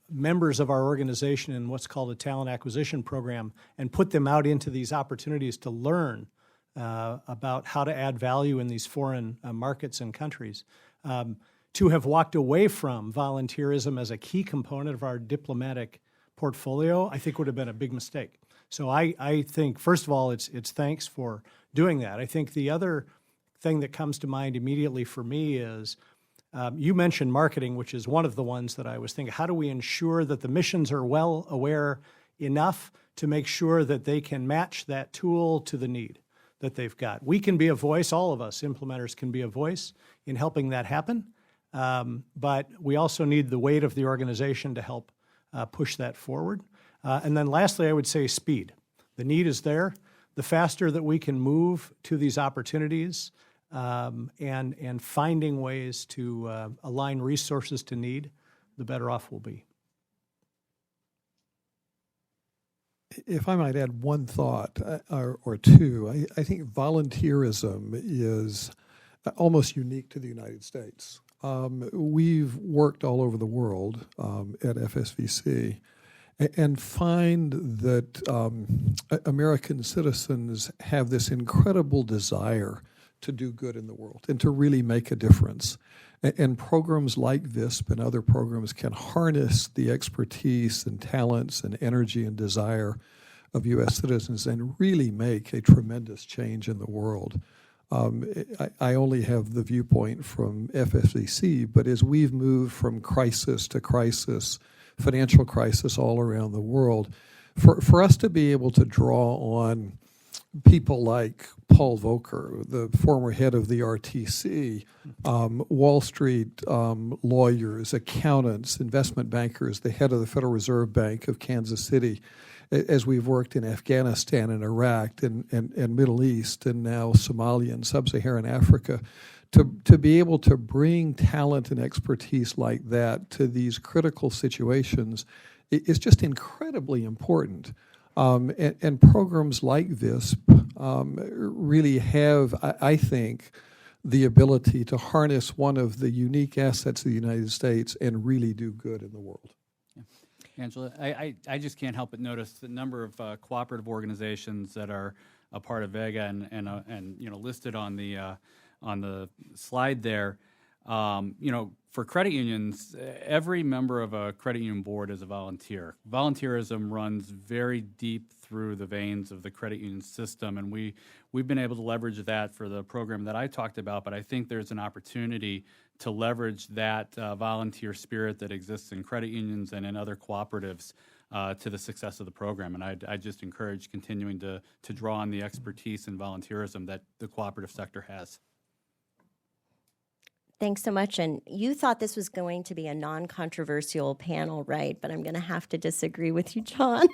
members of our organization in what's called a talent acquisition program and put them out into these opportunities to learn about how to add value in these foreign markets and countries. To have walked away from volunteerism as a key component of our diplomatic portfolio, I think would have been a big mistake. So I think, first of all, it's thanks for doing that. I think the other thing that comes to mind immediately for me is you mentioned marketing, which is one of the ones that I was thinking, how do we ensure that the missions are well aware enough to make sure that they can match that tool to the need that they've got? We can be a voice, all of us implementers can be a voice in helping that happen, but we also need the weight of the organization to help push that forward. And then lastly, I would say speed. The need is there. The faster that we can move to these opportunities and finding ways to align resources to need, the better off we'll be. If I might add one thought or two, I think volunteerism is almost unique to the United States. We've worked all over the world at FSVC and find that American citizens have this incredible desire to do good in the world and to really make a difference. And programs like VISP and other programs can harness the expertise and talents and energy and desire of U.S. citizens and really make a tremendous change in the world. I only have the viewpoint from FSVC, but as we've moved from crisis to crisis, financial crisis all around the world, for us to be able to draw on people like Paul Volcker, the former head of the RTC, Wall Street lawyers, accountants, investment bankers, the head of the Federal Reserve Bank of Kansas City, as we've worked in Afghanistan and Iraq and Middle East and now Somalia and Sub-Saharan Africa, to be able to bring talent and expertise like that to these critical situations is just incredibly important. And programs like VISP really have, I think, the ability to harness one of the unique assets of the United States and really do good in the world. Angela, I just can't help but notice the number of cooperative organizations that are a part of VEGA and you know, listed on the slide there. You know, for credit unions, every member of a credit union board is a volunteer. Volunteerism runs very deep through the veins of the credit union system, and we've been able to leverage that for the program that I talked about, but I think there's an opportunity to leverage that volunteer spirit that exists in credit unions and in other cooperatives to the success of the program. And I just encourage continuing to draw on the expertise and volunteerism that the cooperative sector has. Thanks so much. And you thought this was going to be a non-controversial panel, right? But I'm going to have to disagree with you, John,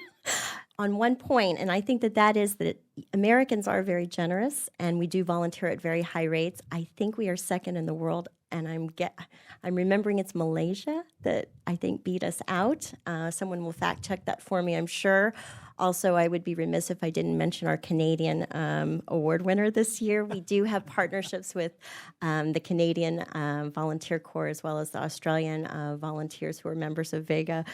on one point. And I think that is that Americans are very generous, and we do volunteer at very high rates. I think we are second in the world, and I'm remembering it's Malaysia that I think beat us out. Someone will fact check that for me, I'm sure. Also, I would be remiss if I didn't mention our Canadian award winner this year. We do have partnerships with the Canadian Volunteer Corps as well as the Australian volunteers who are members of VEGA.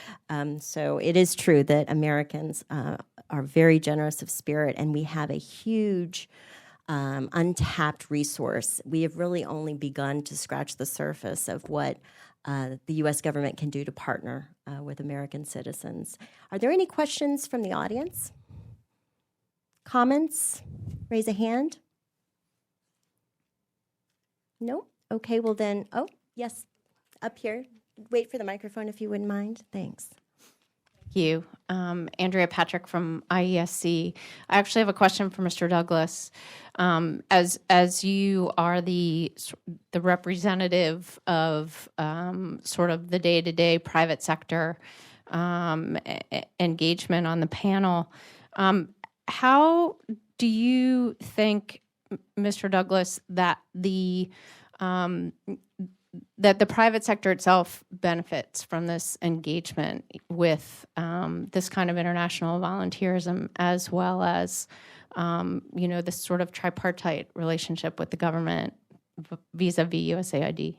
So it is true that Americans are very generous of spirit, and we have a huge untapped resource. We have really only begun to scratch the surface of what the U.S. government can do to partner with American citizens. Are there any questions from the audience? Comments? Raise a hand. No? Okay, well then, oh, yes, up here. Wait for the microphone if you wouldn't mind. Thanks. Thank you. Andrea Patrick from IESC. I actually have a question for Mr. Douglas. As you are the representative of sort of the day-to-day private sector engagement on the panel, how do you think, Mr. Douglas, that the private sector itself benefits from this engagement with this kind of international volunteerism, as well as, this sort of tripartite relationship with the government vis-a-vis USAID?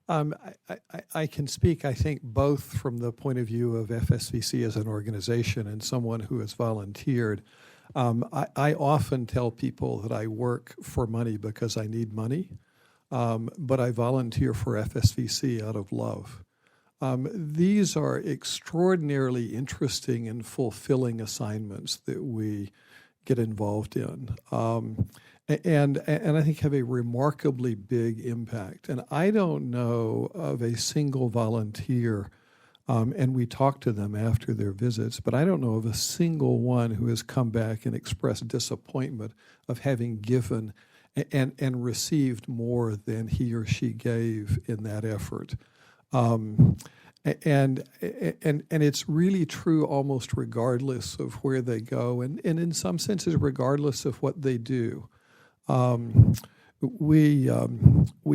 I can speak, I think, both from the point of view of FSVC as an organization and someone who has volunteered. I often tell people that I work for money because I need money. But I volunteer for FSVC out of love. These are extraordinarily interesting and fulfilling assignments that we get involved in, and I think have a remarkably big impact. And I don't know of a single volunteer, and we talk to them after their visits, but I don't know of a single one who has come back and expressed disappointment of having given and received more than he or she gave in that effort. And it's really true almost regardless of where they go, and in some senses regardless of what they do. We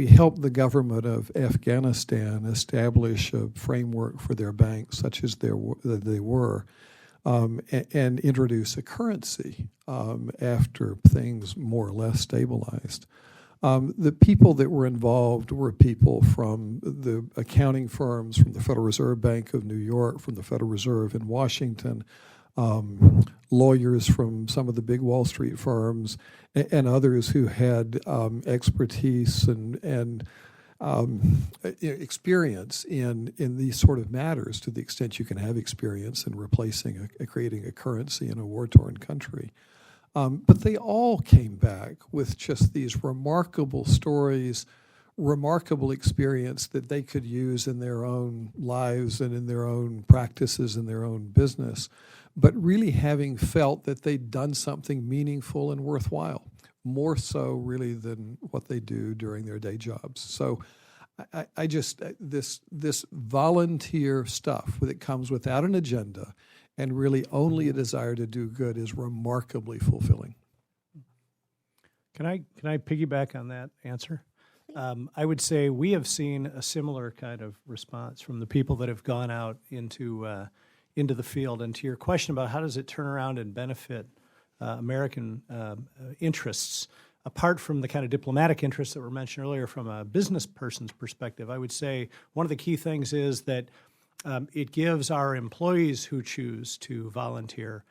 helped the government of Afghanistan establish a framework for their banks, such as they were, and introduce a currency after things more or less stabilized. The people that were involved were people from the accounting firms, from the Federal Reserve Bank of New York, from the Federal Reserve in Washington, lawyers from some of the big Wall Street firms, and others who had expertise and experience in these sort of matters, to the extent you can have experience in replacing creating a currency in a war-torn country. But they all came back with just these remarkable stories, remarkable experience that they could use in their own lives and in their own practices and their own business, but really having felt that they'd done something meaningful and worthwhile, more so really than what they do during their day jobs. So I just, this volunteer stuff that comes without an agenda and really only a desire to do good is remarkably fulfilling. Can I piggyback on that answer? I would say we have seen a similar kind of response from the people that have gone out into the field. And to your question about how does it turn around and benefit American interests, apart from the kind of diplomatic interests that were mentioned earlier from a business person's perspective, I would say one of the key things is that it gives our employees who choose to volunteer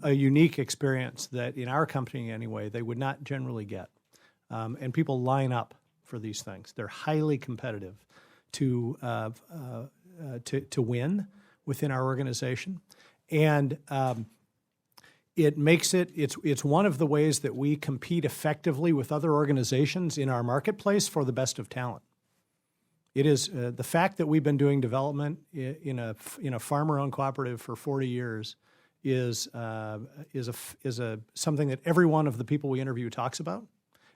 a unique experience that in our company anyway, they would not generally get. And people line up for these things. They're highly competitive to win within our organization. And it makes it's one of the ways that we compete effectively with other organizations in our marketplace for the best of talent. It is the fact that we've been doing development in a farmer-owned cooperative for 40 years is something that every one of the people we interview talks about,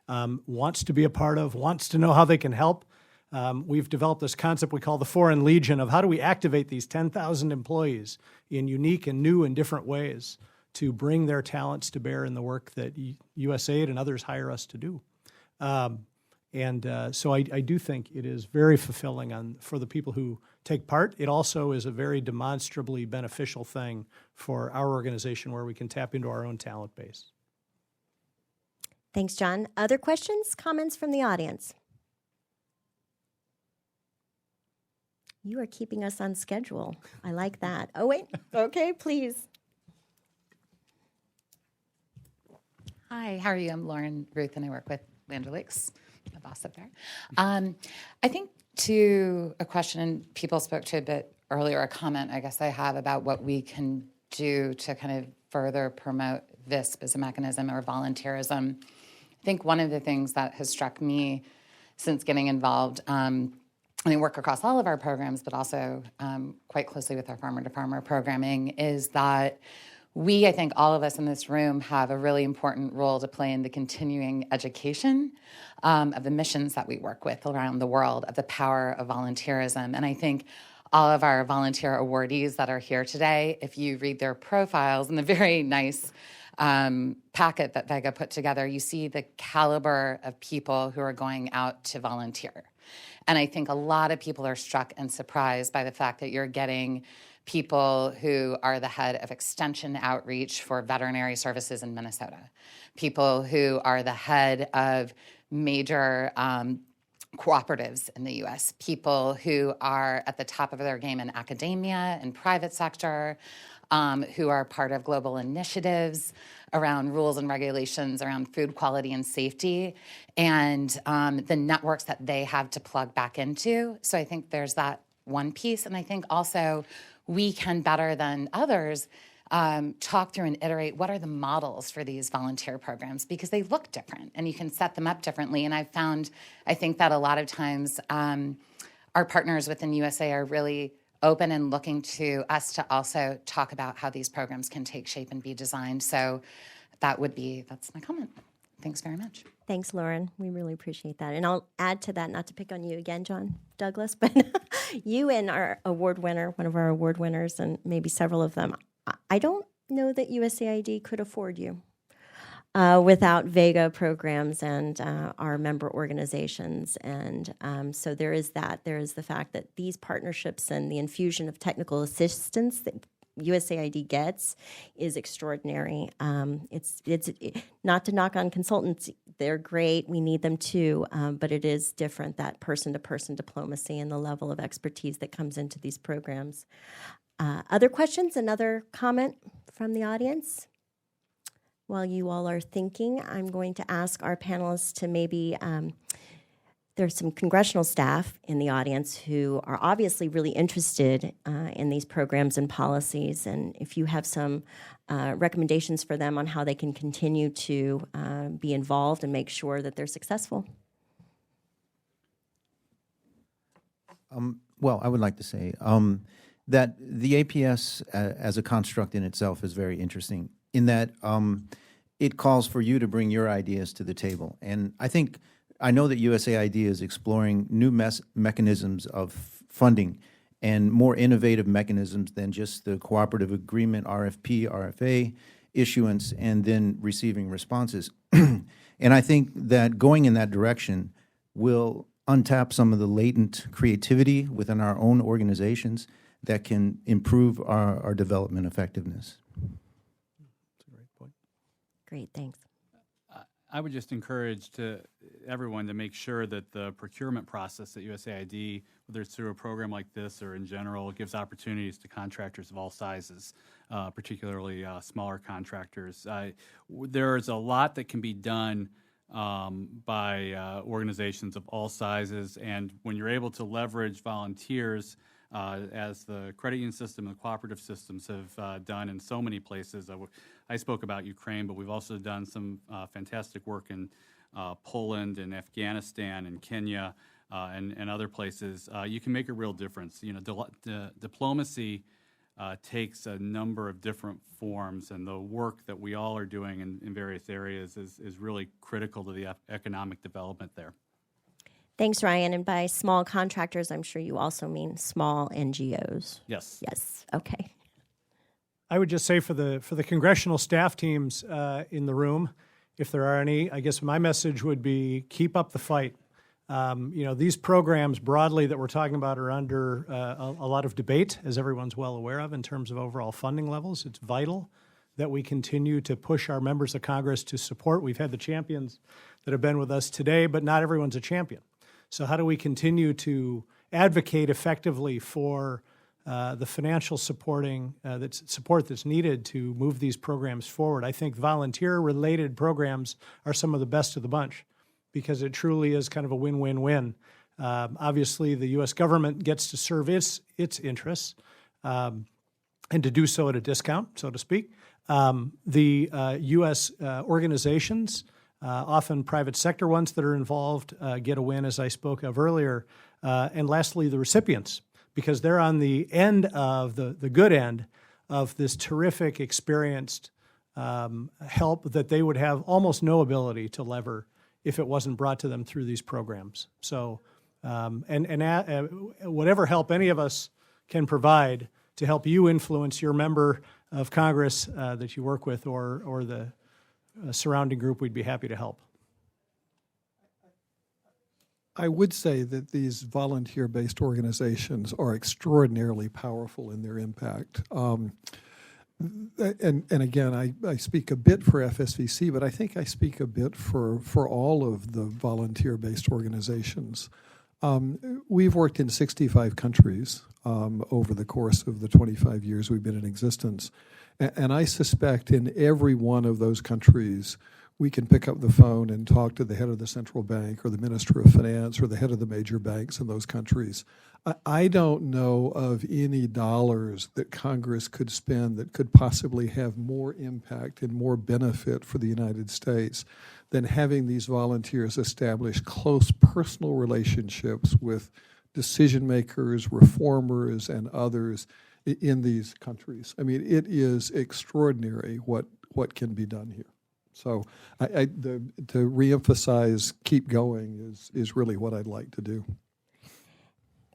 wants to be a part of, wants to know how they can help. We've developed this concept we call the Foreign Legion of how do we activate these 10,000 employees in unique and new and different ways to bring their talents to bear in the work that USAID and others hire us to do. And so I do think it is very fulfilling for the people who take part. It also is a very demonstrably beneficial thing for our organization where we can tap into our own talent base. Thanks, John. Other questions, comments from the audience? You are keeping us on schedule. I like that. Oh, wait. Okay, please. Hi, how are you? I'm Lauren Ruth, and I work with Land O'Lakes, my boss up there. I think to a question people spoke to a bit earlier, a comment I guess I have about what we can do to kind of further promote VISP as a mechanism or volunteerism. I think one of the things that has struck me since getting involved, and I work across all of our programs, but also quite closely with our farmer-to-farmer programming, is that I think all of us in this room have a really important role to play in the continuing education of the missions that we work with around the world, of the power of volunteerism. And I think all of our volunteer awardees that are here today, if you read their profiles in the very nice packet that VEGA put together, you see the caliber of people who are going out to volunteer. And I think a lot of people are struck and surprised by the fact that you're getting people who are the head of extension outreach for veterinary services in Minnesota, people who are the head of major cooperatives in the U.S., people who are at the top of their game in academia and private sector, who are part of global initiatives around rules and regulations around food quality and safety, and the networks that they have to plug back into. So I think there's that one piece. And I think also we can, better than others, talk through and iterate what are the models for these volunteer programs, because they look different and you can set them up differently. And I've found, I think that a lot of times our partners within USA are really open and looking to us to also talk about how these programs can take shape and be designed. So that's my comment. Thanks very much. Thanks, Lauren. We really appreciate that. And I'll add to that, not to pick on you again, John Douglas, but you and our award winner, one of our award winners, and maybe several of them, I don't know that USAID could afford you without VEGA programs and our member organizations. And so there is that. There is the fact that these partnerships and the infusion of technical assistance that USAID gets is extraordinary. It's not to knock on consultants. They're great. We need them too. But it is different, that person-to-person diplomacy and the level of expertise that comes into these programs. Other questions? Another comment from the audience? While you all are thinking, I'm going to ask our panelists to maybe, there's some congressional staff in the audience who are obviously really interested in these programs and policies, and if you have some recommendations for them on how they can continue to be involved and make sure that they're successful. Well, I would like to say that the APS as a construct in itself is very interesting in that it calls for you to bring your ideas to the table. And I know that USAID is exploring new mechanisms of funding and more innovative mechanisms than just the cooperative agreement, RFP, RFA issuance, and then receiving responses. And I think that going in that direction will untap some of the latent creativity within our own organizations that can improve our development effectiveness. That's a great point. Great, thanks. I would just encourage everyone to make sure that the procurement process at USAID, whether it's through a program like this or in general, gives opportunities to contractors of all sizes, particularly smaller contractors. There's a lot that can be done by organizations of all sizes, and when you're able to leverage volunteers, as the credit union system and the cooperative systems have done in so many places. I spoke about Ukraine, but we've also done some fantastic work in Poland and Afghanistan and Kenya and other places. You can make a real difference. You know, diplomacy takes a number of different forms, and the work that we all are doing in various areas is really critical to the economic development there. Thanks, Ryan. And by small contractors, I'm sure you also mean small NGOs. Yes. Yes. Okay. I would just say for the congressional staff teams in the room, if there are any, I guess my message would be keep up the fight. These programs broadly that we're talking about are under a lot of debate, as everyone's well aware of, in terms of overall funding levels. It's vital that we continue to push our members of Congress to support. We've had the champions that have been with us today, but not everyone's a champion. So how do we continue to advocate effectively for the financial support that's needed to move these programs forward? I think volunteer-related programs are some of the best of the bunch, because it truly is kind of a win-win-win. Obviously, the U.S. government gets to serve its interests, and to do so at a discount, so to speak. The U.S. organizations, often private sector ones that are involved, get a win, as I spoke of earlier. And lastly, the recipients, because they're on the end of the good end of this terrific, experienced help that they would have almost no ability to lever if it wasn't brought to them through these programs. So, whatever help any of us can provide to help you influence your member of Congress that you work with or the surrounding group, we'd be happy to help. I would say that these volunteer-based organizations are extraordinarily powerful in their impact. And again, I speak a bit for FSVC, but I think I speak a bit for all of the volunteer-based organizations. We've worked in 65 countries over the course of the 25 years we've been in existence. And I suspect in every one of those countries, we can pick up the phone and talk to the head of the central bank or the minister of finance or the head of the major banks in those countries. I don't know of any dollars that Congress could spend that could possibly have more impact and more benefit for the United States than having these volunteers establish close personal relationships with decision makers, reformers, and others in these countries. I mean, it is extraordinary what can be done here. So to reemphasize keep going is really what I'd like to do.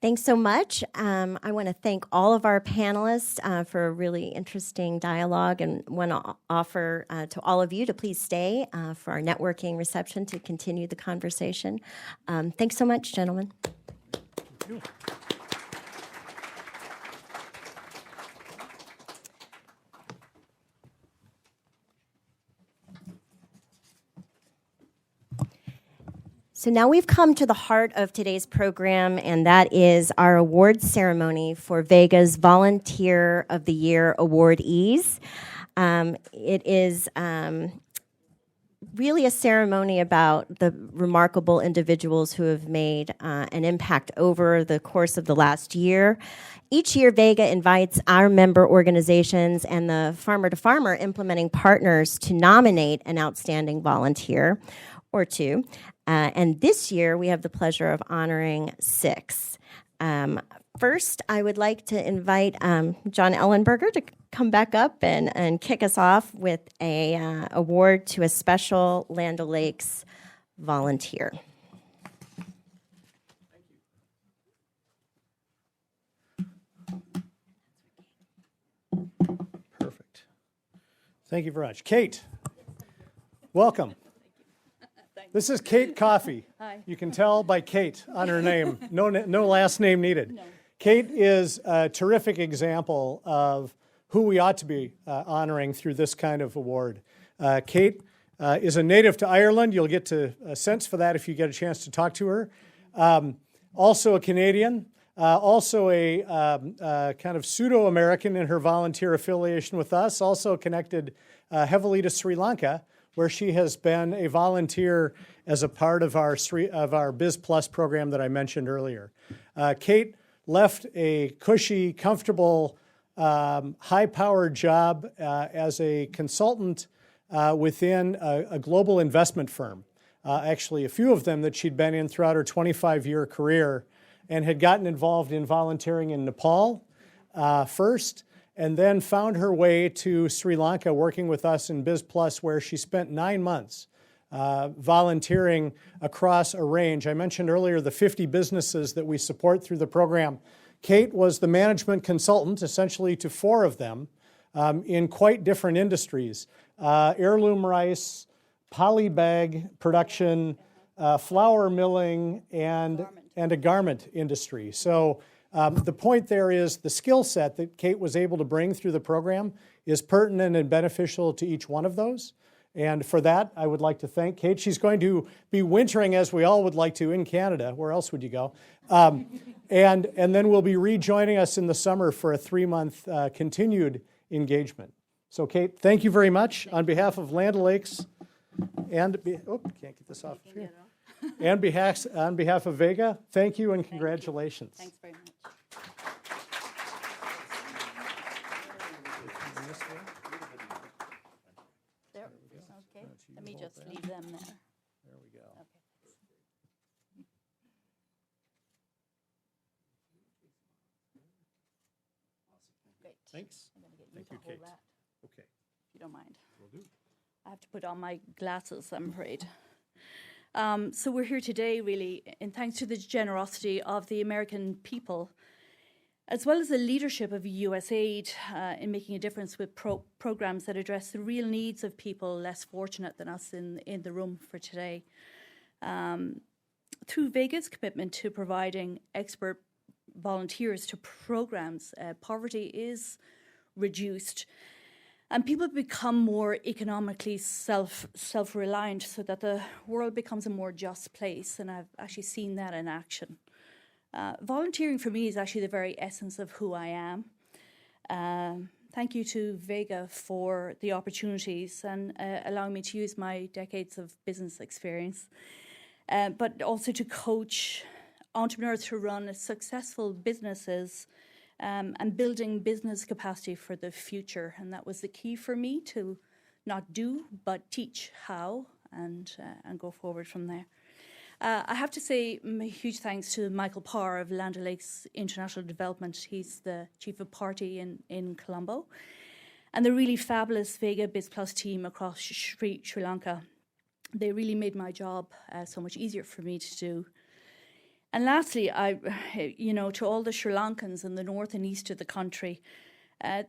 Thanks so much. I want to thank all of our panelists for a really interesting dialogue, and want to offer to all of you to please stay for our networking reception to continue the conversation. Thanks so much, gentlemen. Thank you. So now we've come to the heart of today's program, and that is our awards ceremony for VEGA's Volunteer of the Year awardees. It is really a ceremony about the remarkable individuals who have made an impact over the course of the last year. Each year, VEGA invites our member organizations and the farmer-to-farmer implementing partners to nominate an outstanding volunteer or two. And this year, we have the pleasure of honoring 6. First, I would like to invite John Ellenberger to come back up and kick us off with an award to a special Land O'Lakes volunteer. Perfect. Thank you very much. Kate, welcome. This is Kate Coffey. Hi. You can tell by Kate on her name. No last name needed. No. Kate is a terrific example of who we ought to be honoring through this kind of award. Kate is a native to Ireland. You'll get to a sense for that if you get a chance to talk to her. Also a Canadian. Also a kind of pseudo-American in her volunteer affiliation with us. Also connected heavily to Sri Lanka, where she has been a volunteer as a part of our Biz Plus program that I mentioned earlier. Kate left a cushy, comfortable, high-powered job as a consultant within a global investment firm. Actually, a few of them that she'd been in throughout her 25-year career, and had gotten involved in volunteering in Nepal first, and then found her way to Sri Lanka working with us in Biz Plus, where she spent 9 months volunteering across a range. I mentioned earlier the 50 businesses that we support through the program. Kate was the management consultant, essentially, to 4 of them in quite different industries. Heirloom rice, polybag production, flour milling, and a garment industry. So the point there is the skill set that Kate was able to bring through the program is pertinent and beneficial to each one of those. And for that, I would like to thank Kate. She's going to be wintering, as we all would like to, in Canada. Where else would you go? And then will be rejoining us in the summer for a 3-month continued engagement. So Kate, thank you very much on behalf of Land O'Lakes and, can't get this off of here. And on behalf of VEGA, thank you and congratulations. Thanks very much. There. Okay. Let me just leave them there. There we go. Okay. Great. Thanks. I'm going to get you Thank to you, hold Kate. that, Okay. if you don't mind. Will do. I have to put on my glasses, I'm afraid. So we're here today, really, and thanks to the generosity of the American people, as well as the leadership of USAID in making a difference with programs that address the real needs of people less fortunate than us in the room for today. Through VEGA's commitment to providing expert volunteers to programs, poverty is reduced. And people become more economically self-reliant so that the world becomes a more just place. And I've actually seen that in action. Volunteering for me is actually the very essence of who I am. Thank you to VEGA for the opportunities and allowing me to use my decades of business experience, but also to coach entrepreneurs to run successful businesses and building business capacity for the future. And that was the key for me, to not do, but teach how and go forward from there. I have to say a huge thanks to Michael Parr of Land O'Lakes International Development. He's the chief of party in Colombo. And the really fabulous VEGA Biz Plus team across Sri Lanka. They really made my job so much easier for me to do. And lastly, to all the Sri Lankans in the north and east of the country,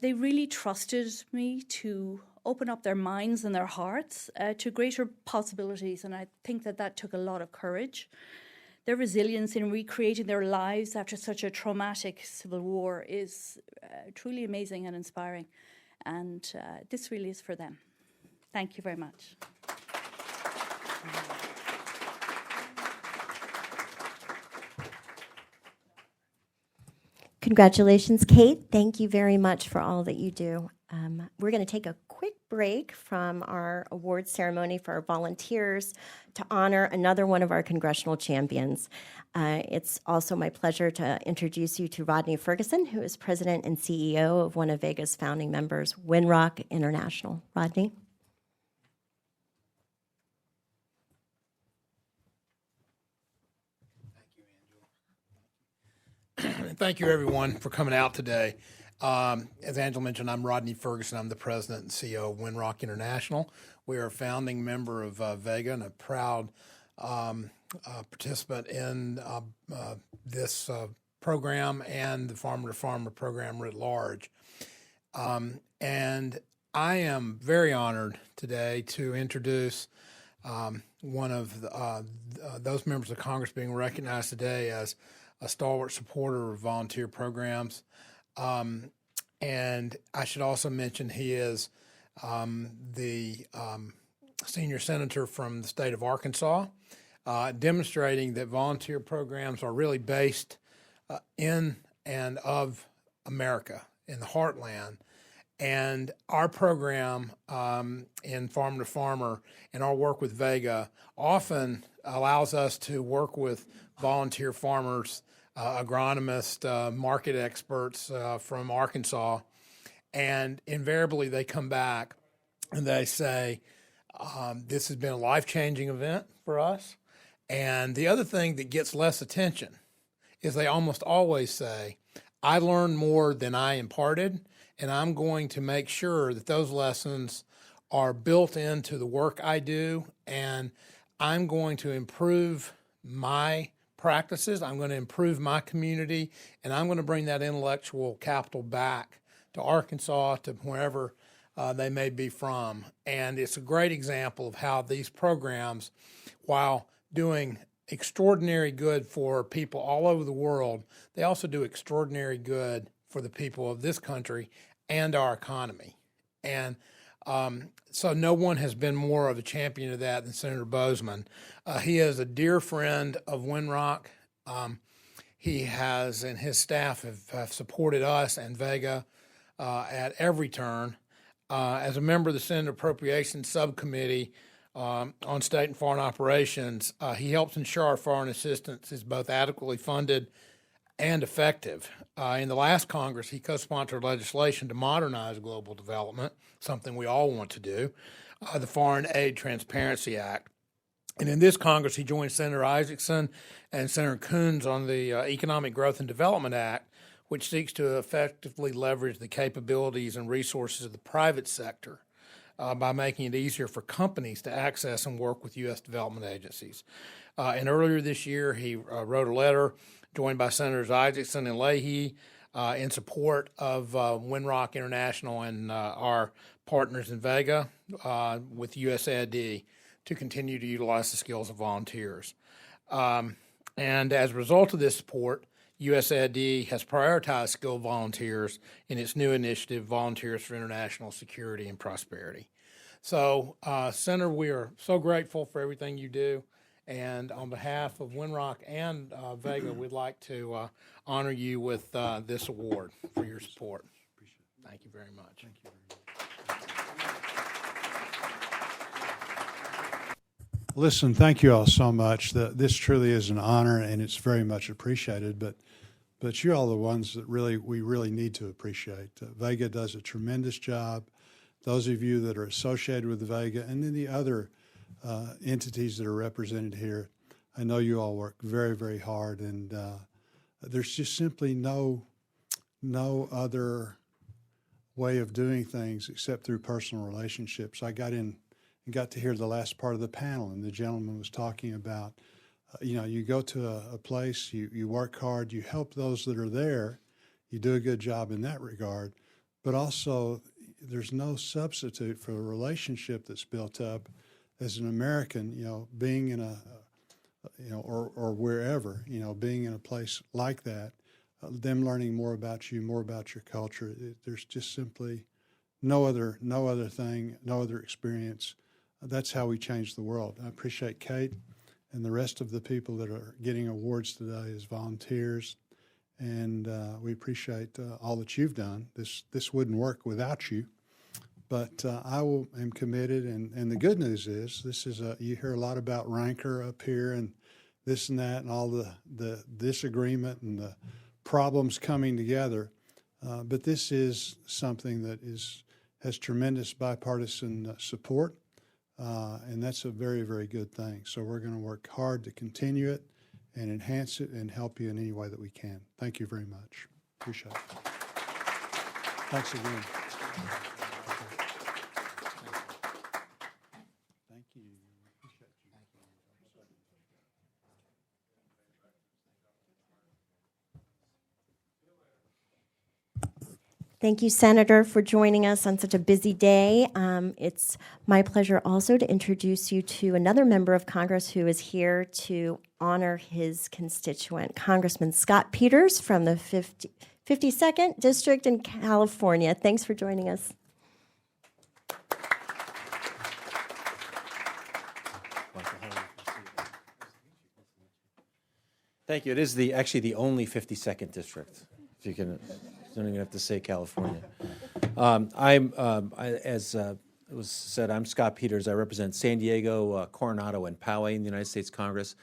they really trusted me to open up their minds and their hearts to greater possibilities. And I think that took a lot of courage. Their resilience in recreating their lives after such a traumatic civil war is truly amazing and inspiring. And this really is for them. Thank you very much. Congratulations, Kate. Thank you very much for all that you do. We're going to take a quick break from our awards ceremony for our volunteers to honor another one of our congressional champions. It's also my pleasure to introduce you to Rodney Ferguson, who is president and CEO of one of VEGA's founding members, Winrock International. Rodney. Thank you, everyone, for coming out today. As Angela mentioned, I'm Rodney Ferguson. I'm the president and CEO of Winrock International. We are a founding member of VEGA and a proud participant in this program and the Farmer to Farmer program writ large. And I am very honored today to introduce one of those members of Congress being recognized today as a stalwart supporter of volunteer programs. And I should also mention he is the senior senator from the state of Arkansas, demonstrating that volunteer programs are really based in and of America, in the heartland. And our program in Farm to Farmer and our work with VEGA often allows us to work with volunteer farmers, agronomists, market experts from Arkansas, and invariably they come back and they say, this has been a life-changing event for us. And the other thing that gets less attention is they almost always say, I learned more than I imparted, and I'm going to make sure that those lessons are built into the work I do, and I'm going to improve my practices, I'm going to improve my community, and I'm going to bring that intellectual capital back to Arkansas, to wherever they may be from. And it's a great example of how these programs, while doing extraordinary good for people all over the world, they also do extraordinary good for the people of this country and our economy. And so no one has been more of a champion of that than Senator Bozeman. He is a dear friend of Winrock. He has and his staff have supported us and VEGA at every turn. As a member of the Senate Appropriations Subcommittee on State and Foreign Operations, he helps ensure our foreign assistance is both adequately funded and effective. In the last Congress, he co-sponsored legislation to modernize global development, something we all want to do, the Foreign Aid Transparency Act. And in this Congress, he joined Senator Isaacson and Senator Coons on the Economic Growth and Development Act, which seeks to effectively leverage the capabilities and resources of the private sector by making it easier for companies to access and work with U.S. development agencies. And earlier this year, he wrote a letter joined by Senators Isaacson and Leahy in support of Winrock International and our partners in VEGA with USAID to continue to utilize the skills of volunteers. And as a result of this support, USAID has prioritized skilled volunteers in its new initiative, Volunteers for International Security and Prosperity. So, Senator, we are so grateful for everything you do. And on behalf of Winrock and VEGA, we'd like to honor you with this award for your support. Thank you very much. Thank you very much. Listen, thank you all so much. This truly is an honor, and it's very much appreciated. But you're all the ones that we really need to appreciate. VEGA does a tremendous job. Those of you that are associated with VEGA, and then the other entities that are represented here, I know you all work very, very hard, and there's just simply no other way of doing things except through personal relationships. I got in and got to hear the last part of the panel, and the gentleman was talking about, you go to a place, you work hard, you help those that are there, you do a good job in that regard, but also there's no substitute for a relationship that's built up as an American, being in or wherever, being in a place like that, them learning more about you, more about your culture. There's just simply no other thing, no other experience. That's how we change the world. I appreciate Kate and the rest of the people that are getting awards today as volunteers, and we appreciate all that you've done. This wouldn't work without you, but am committed, and the good news is this is you hear a lot about rancor up here and this and that and all the disagreement and the problems coming together, but this is something that has tremendous bipartisan support. And that's a very, very good thing. So we're going to work hard to continue it and enhance it and help you in any way that we can. Thank you very much. Appreciate it. Thanks again. Thank you. Appreciate you. Thank you, Senator, for joining us on such a busy day. It's my pleasure also to introduce you to another member of Congress who is here to honor his constituent, Congressman Scott Peters from the 52nd District in California. Thanks for joining us. Thank you. It is actually the only 52nd district, if you can. You don't even have to say California. As it was said, I'm Scott Peters. I represent San Diego, Coronado, and Poway in the United States Congress.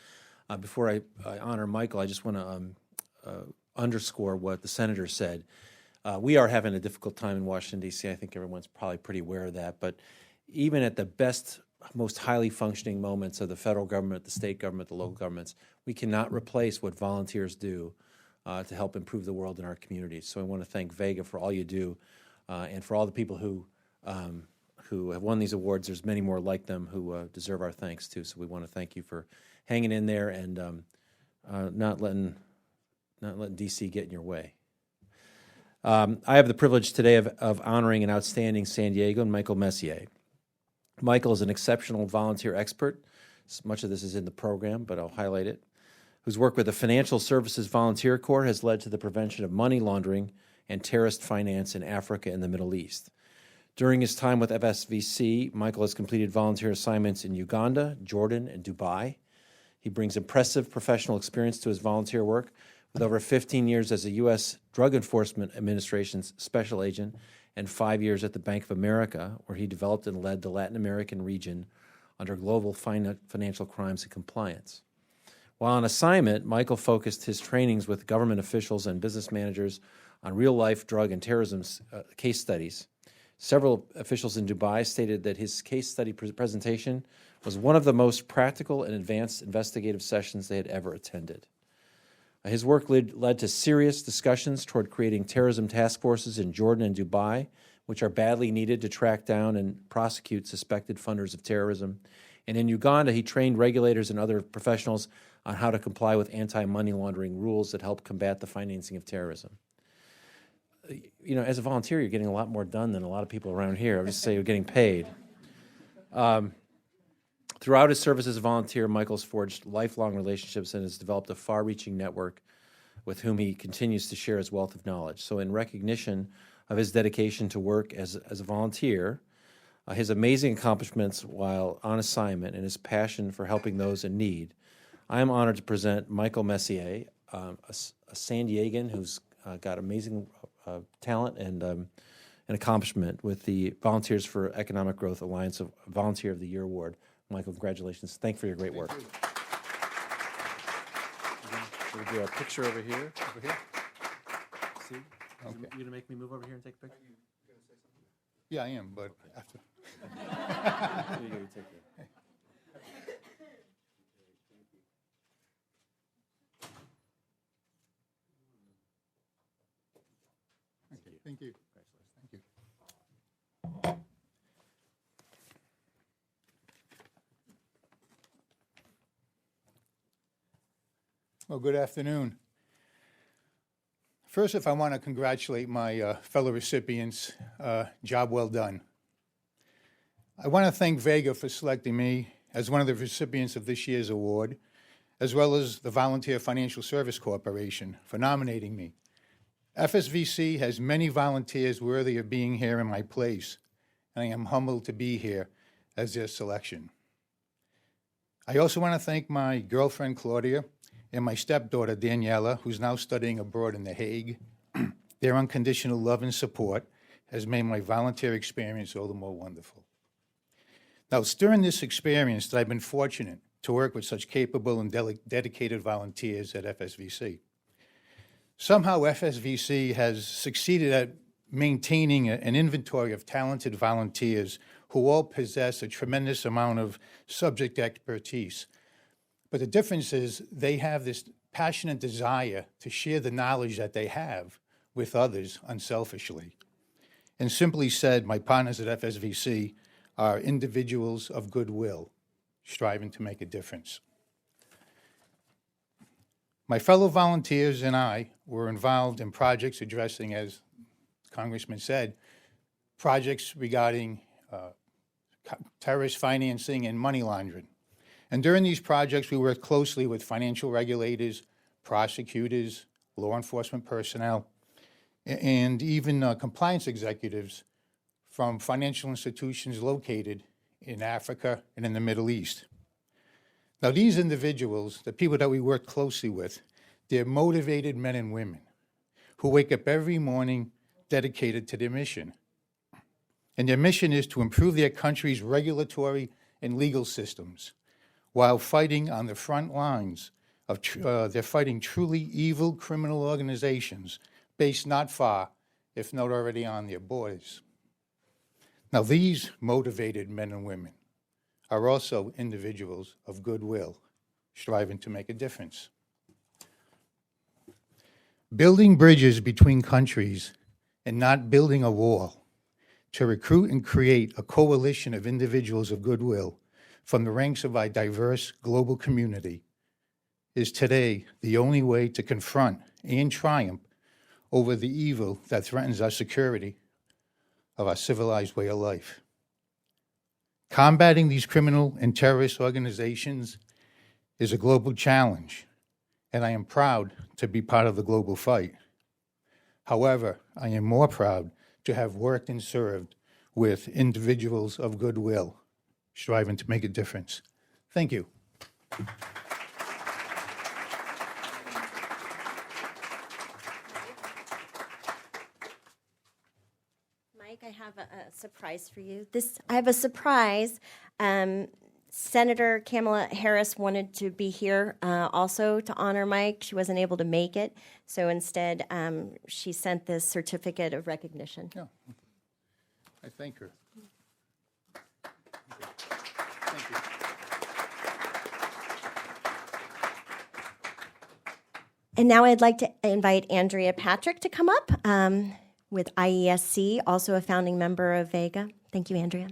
Before I honor Michael, I just want to underscore what the senator said. We are having a difficult time in Washington, D.C. I think everyone's probably pretty aware of that. But even at the best, most highly functioning moments of the federal government, the state government, the local governments, we cannot replace what volunteers do to help improve the world in our communities. So I want to thank VEGA for all you do, and for all the people who have won these awards. There's many more like them who deserve our thanks too. So we want to thank you for hanging in there and not letting DC get in your way. I have the privilege today of honoring an outstanding San Diego, Michael Messier. Michael is an exceptional volunteer expert Much of this is in the program, but I'll highlight it. Whose work with the Financial Services Volunteer Corps has led to the prevention of money laundering and terrorist finance in Africa and the Middle East. During his time with FSVC, Michael has completed volunteer assignments in Uganda, Jordan, and Dubai. He brings impressive professional experience to his volunteer work, with over 15 years as a U.S. Drug Enforcement Administration's special agent and 5 years at the Bank of America, where he developed and led the Latin American region under global financial crimes and compliance. While on assignment, Michael focused his trainings with government officials and business managers on real-life drug and terrorism case studies. Several officials in Dubai stated that his case study presentation was one of the most practical and advanced investigative sessions they had ever attended. His work led to serious discussions toward creating terrorism task forces in Jordan and Dubai, which are badly needed to track down and prosecute suspected funders of terrorism. And in Uganda, he trained regulators and other professionals on how to comply with anti-money laundering rules that help combat the financing of terrorism. You know, as a volunteer, you're getting a lot more done than a lot of people around here. I would just say you're getting paid. Throughout his service as a volunteer, Michael's forged lifelong relationships and has developed a far-reaching network with whom he continues to share his wealth of knowledge. So in recognition of his dedication to work as a volunteer, his amazing accomplishments while on assignment, and his passion for helping those in need, I am honored to present Michael Messier, a San Diegan who's got amazing talent and accomplishment with the Volunteers for Economic Growth Alliance of Volunteer of the Year Award. Michael, congratulations. Thank you for your great work. We'll do a picture over here. Over here. See? Okay. You gonna make me move over here and take a picture? Yeah, I am, but after. Here you go, you take it. Okay, thank you. Thank you. Well, good afternoon. First, if I want to congratulate my fellow recipients, job well done. I want to thank VEGA for selecting me as one of the recipients of this year's award, as well as the Volunteer Financial Service Corporation for nominating me. FSVC has many volunteers worthy of being here in my place, and I am humbled to be here as their selection. I also want to thank my girlfriend, Claudia, and my stepdaughter, Daniela, who's now studying abroad in The Hague. Their unconditional love and support has made my volunteer experience all the more wonderful. Now, it's during this experience that I've been fortunate to work with such capable and dedicated volunteers at FSVC. Somehow, FSVC has succeeded at maintaining an inventory of talented volunteers who all possess a tremendous amount of subject expertise. But the difference is they have this passionate desire to share the knowledge that they have with others unselfishly. And simply said, my partners at FSVC are individuals of goodwill, striving to make a difference. My fellow volunteers and I were involved in projects addressing, as Congressman said, projects regarding terrorist financing and money laundering. And during these projects, we worked closely with financial regulators, prosecutors, law enforcement personnel, and even compliance executives from financial institutions located in Africa and in the Middle East. Now, these individuals, the people that we work closely with, they're motivated men and women who wake up every morning dedicated to their mission. And their mission is to improve their country's regulatory and legal systems, while fighting on the front lines of, they're fighting truly evil criminal organizations based not far, if not already on their borders. Now, these motivated men and women are also individuals of goodwill, striving to make a difference. Building bridges between countries and not building a wall, to recruit and create a coalition of individuals of goodwill from the ranks of our diverse global community is today the only way to confront and triumph over the evil that threatens our security of our civilized way of life. Combating these criminal and terrorist organizations is a global challenge, and I am proud to be part of the global fight. However, I am more proud to have worked and served with individuals of goodwill, striving to make a difference. Thank you. Mike, I have a surprise for you. I have a surprise. Senator Kamala Harris wanted to be here also to honor Mike. She wasn't able to make it, so instead she sent this certificate of recognition. Yeah. I thank her. And now I'd like to invite Andrea Patrick to come up with IESC, also a founding member of VEGA. Thank you, Andrea.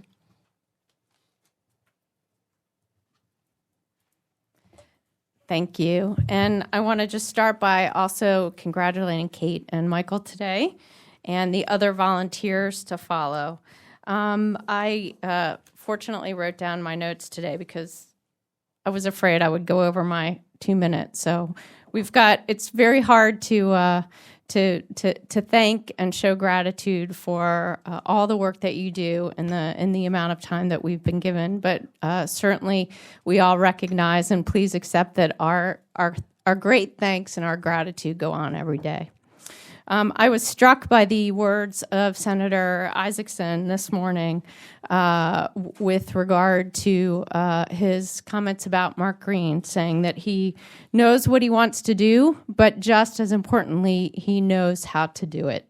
Thank you. And I want to just start by also congratulating Kate and Michael today and the other volunteers to follow. I fortunately wrote down my notes today because I was afraid I would go over my 2 minutes. So it's very hard to thank and show gratitude for all the work that you do in the amount of time that we've been given. But certainly we all recognize, and please accept that our great thanks and our gratitude go on every day. I was struck by the words of Senator Isaacson this morning with regard to his comments about Mark Green, saying that he knows what he wants to do, but just as importantly, he knows how to do it.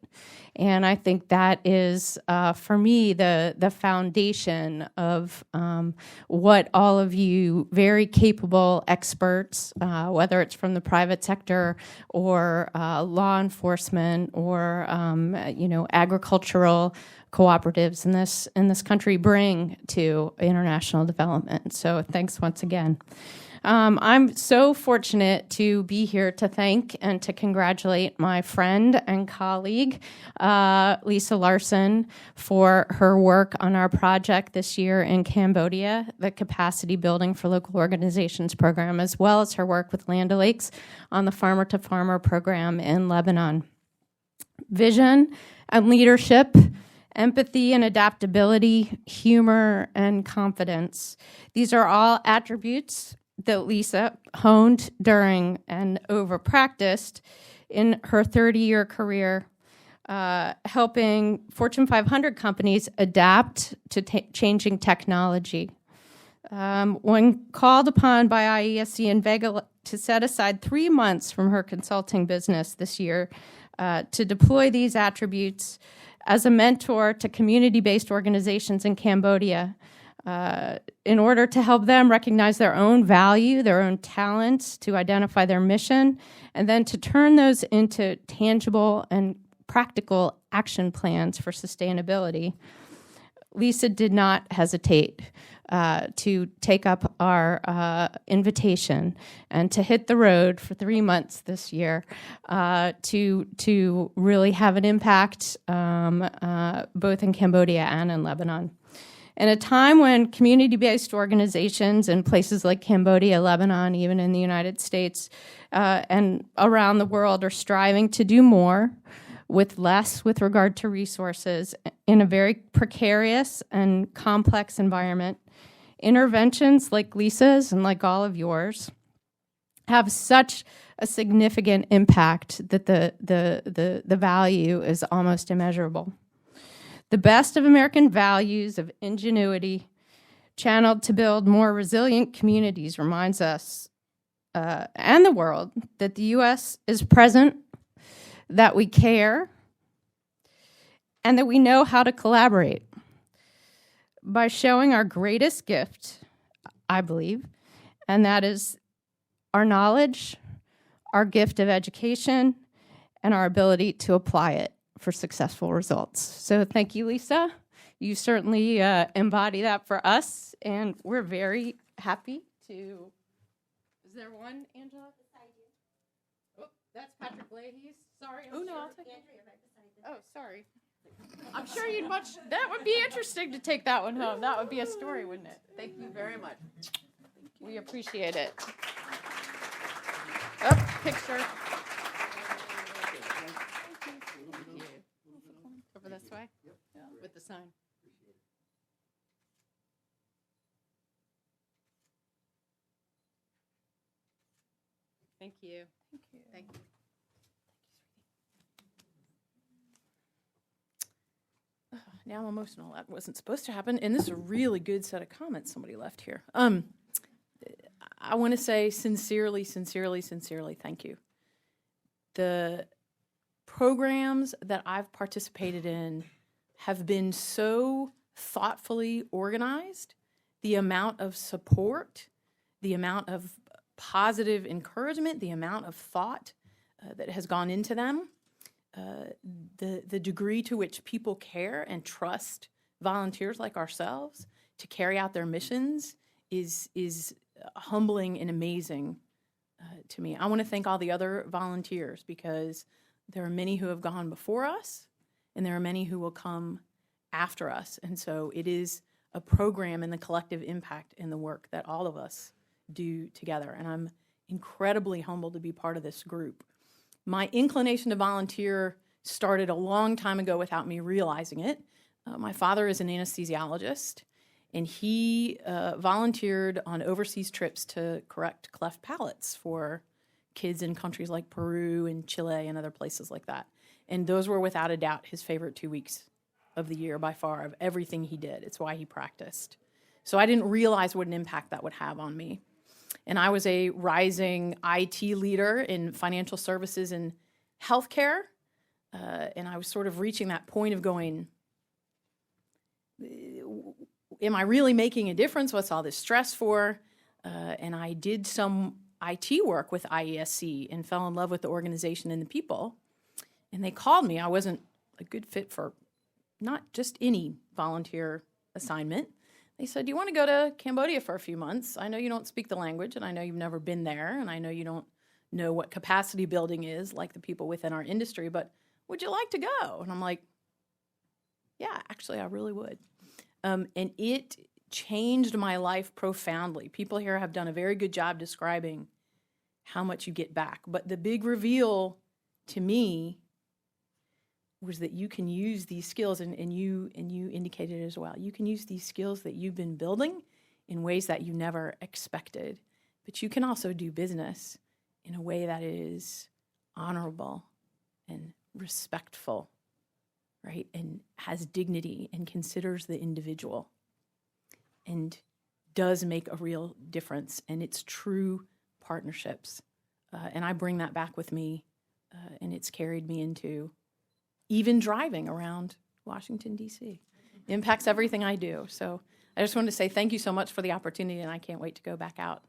And I think that is, for me, the foundation of what all of you very capable experts, whether it's from the private sector or law enforcement or agricultural cooperatives in this country, bring to international development. So thanks once again. I'm so fortunate to be here to thank and to congratulate my friend and colleague, Lisa Larson, for her work on our project this year in Cambodia, the Capacity Building for Local Organizations program, as well as her work with Land O'Lakes on the Farmer to Farmer program in Lebanon. Vision and leadership, empathy and adaptability, humor and confidence. These are all attributes that Lisa honed during and over-practiced in her 30-year career, helping Fortune 500 companies adapt to changing technology. When called upon by IESC and VEGA to set aside 3 months from her consulting business this year to deploy these attributes as a mentor to community-based organizations in Cambodia, in order to help them recognize their own value, their own talents, to identify their mission, and then to turn those into tangible and practical action plans for sustainability. Lisa did not hesitate to take up our invitation and to hit the road for 3 months this year to really have an impact both in Cambodia and in Lebanon. In a time when community-based organizations in places like Cambodia, Lebanon, even in the United States, and around the world are striving to do more with less with regard to resources in a very precarious and complex environment, interventions like Lisa's and like all of yours have such a significant impact that the value is almost immeasurable. The best of American values of ingenuity channeled to build more resilient communities reminds us and the world that the U.S. is present, that we care, and that we know how to collaborate. By showing our greatest gift, I believe, and that is our knowledge, our gift of education, and our ability to apply it for successful results. So thank you, Lisa. You certainly embody that for us, and we're very happy to... Is there one, Angela? Oh, that's Patrick Leahy's. Sorry. Oh, no, I'll take it. Oh, sorry. I'm sure that would be interesting to take that one home. That would be a story, wouldn't it? Thank you very much. We appreciate it. Oh, picture. Over this way? Yeah, with the sign. Thank you. Thank you. Thank you. Now I'm emotional. That wasn't supposed to happen. And this is a really good set of comments somebody left here. I want to say sincerely, sincerely, sincerely thank you. The programs that I've participated in have been so thoughtfully organized. The amount of support, the amount of positive encouragement, the amount of thought that has gone into them, the degree to which people care and trust volunteers like ourselves to carry out their missions is humbling and amazing to me. I want to thank all the other volunteers because there are many who have gone before us and there are many who will come after us. And so it is a program and the collective impact in the work that all of us do together. And I'm incredibly humbled to be part of this group. My inclination to volunteer started a long time ago without me realizing it. My father is an anesthesiologist, and he volunteered on overseas trips to correct cleft palates for kids in countries like Peru and Chile and other places like that. And those were without a doubt his favorite 2 weeks of the year by far of everything he did. It's why he practiced. So I didn't realize what an impact that would have on me. And I was a rising IT leader in financial services and healthcare. And I was sort of reaching that point of going, am I really making a difference? What's all this stress for? And I did some IT work with IESC and fell in love with the organization and the people. And they called me. I wasn't a good fit for not just any volunteer assignment. They said, do you want to go to Cambodia for a few months? I know you don't speak the language, and I know you've never been there, and I know you don't know what capacity building is like the people within our industry, but would you like to go? And I'm like, yeah, actually, I really would. And it changed my life profoundly. People here have done a very good job describing how much you get back. But the big reveal to me was that you can use these skills, and you indicated it as well. You can use these skills that you've been building in ways that you never expected. But you can also do business in a way that is honorable and respectful, right? And has dignity and considers the individual and does make a real difference. And it's true partnerships. And I bring that back with me, and it's carried me into even driving around Washington, D.C. It impacts everything I do. So I just wanted to say thank you so much for the opportunity, and I can't wait to go back out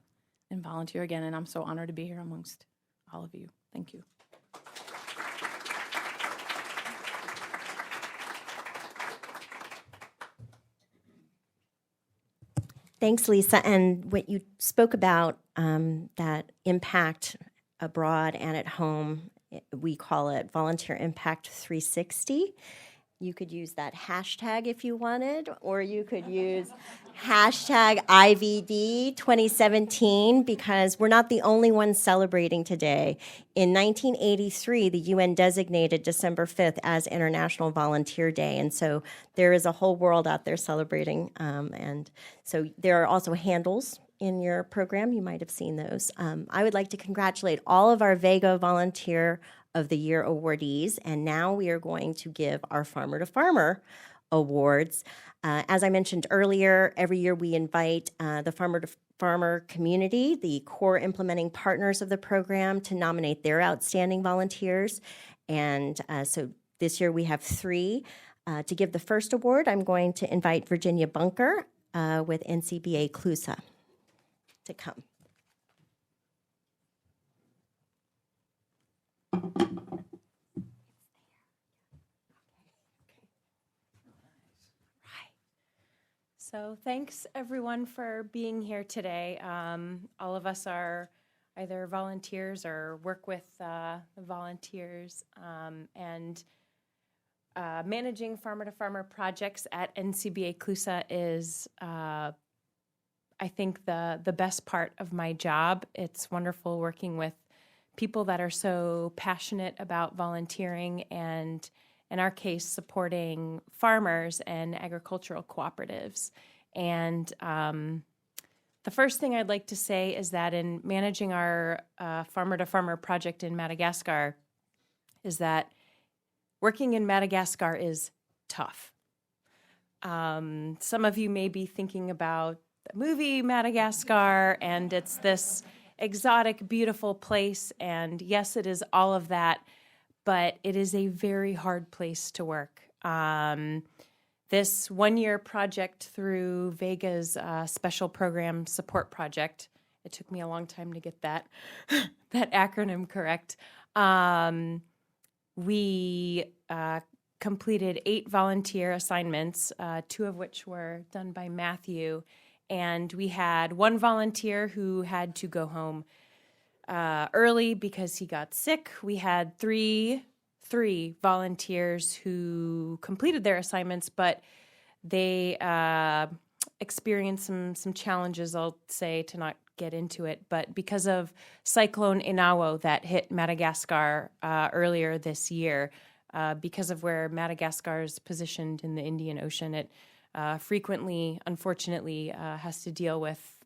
and volunteer again. And I'm so honored to be here amongst all of you. Thank you. Thanks, Lisa. And what you spoke about, that impact abroad and at home, we call it Volunteer Impact 360. You could use that hashtag if you wanted, or you could use hashtag IVD 2017, because we're not the only ones celebrating today. In 1983, the UN designated December 5th as International Volunteer Day, and so there is a whole world out there celebrating. And so there are also handles in your program. You might have seen those. I would like to congratulate all of our VEGA Volunteer of the Year awardees, and now we are going to give our Farmer to Farmer awards. As I mentioned earlier, every year we invite the Farmer to Farmer community, the core implementing partners of the program, to nominate their outstanding volunteers. And so this year we have 3. To give the first award, I'm going to invite Virginia Bunker with NCBA CLUSA to come. So thanks everyone for being here today. All of us are either volunteers or work with volunteers, and managing farmer-to-farmer projects at NCBA CLUSA is, I think, the best part of my job. It's wonderful working with people that are so passionate about volunteering and, in our case, supporting farmers and agricultural cooperatives. And the first thing I'd like to say is that in managing our farmer-to-farmer project in Madagascar is that working in Madagascar is tough. Some of you may be thinking about the movie Madagascar, and it's this exotic, beautiful place, and yes, it is all of that, but it is a very hard place to work. This one-year project through VEGA's Special Program Support Project, it took me a long time to get that, that acronym correct. We completed 8 volunteer assignments, 2 of which were done by Matthew, and we had 1 volunteer who had to go home early because he got sick. We had three volunteers who completed their assignments, but they experienced some challenges, I'll say, to not get into it, but because of Cyclone Inawo that hit Madagascar earlier this year, because of where Madagascar is positioned in the Indian Ocean, it frequently, unfortunately, has to deal with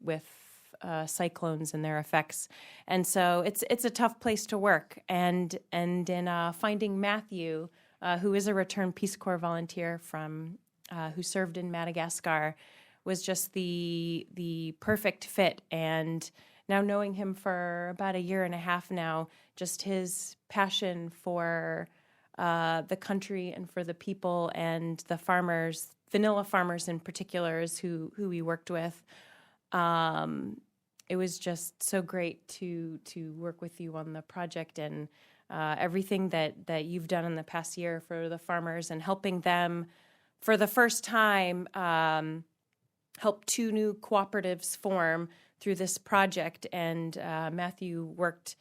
cyclones and their effects, and so it's a tough place to work. And in finding Matthew, who is a returned Peace Corps volunteer from who served in Madagascar, was just the perfect fit. And now knowing him for about 1.5 years now, just his passion for the country and for the people and the farmers, vanilla farmers in particular, is who we worked with. It was just so great to work with you on the project, and everything that you've done in the past year for the farmers and helping them for the first time help 2 new cooperatives form through this project. And Matthew worked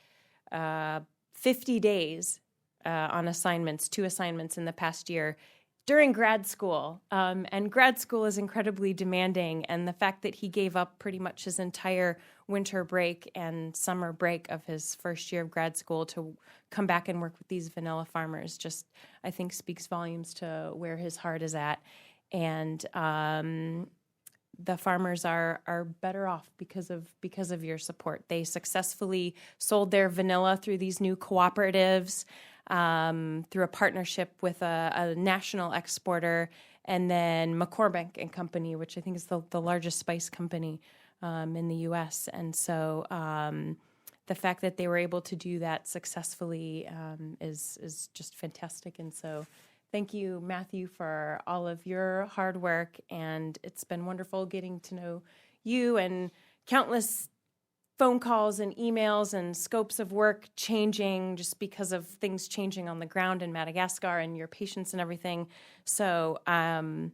50 days on assignments, 2 assignments in the past year during grad school. And grad school is incredibly demanding. And the fact that he gave up pretty much his entire winter break and summer break of his first year of grad school to come back and work with these vanilla farmers just, I think, speaks volumes to where his heart is at. And the farmers are better off because of your support. They successfully sold their vanilla through these new cooperatives, through a partnership with a national exporter, and then McCormick and Company, which I think is the largest spice company in the U.S. And so the fact that they were able to do that successfully is just fantastic. And so thank you, Matthew, for all of your hard work, and it's been wonderful getting to know you, and countless phone calls and emails and scopes of work changing just because of things changing on the ground in Madagascar and your patience and everything. So I'm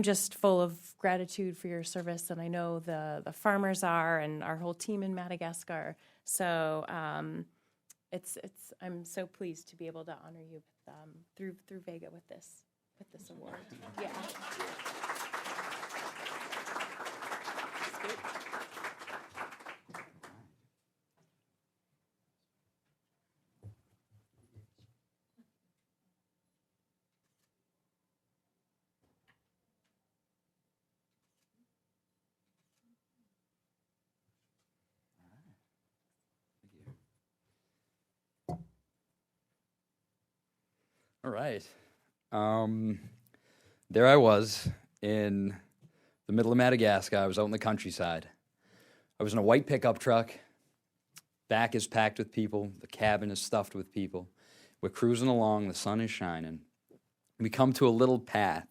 just full of gratitude for your service, and I know the farmers are, and our whole team in Madagascar. So I'm so pleased to be able to honor you through VEGA with this award. Yeah. All right. There I was in the middle of Madagascar. I was out in the countryside. I was in a white pickup truck. Back is packed with people. The cabin is stuffed with people. We're cruising along. The sun is shining. We come to a little path,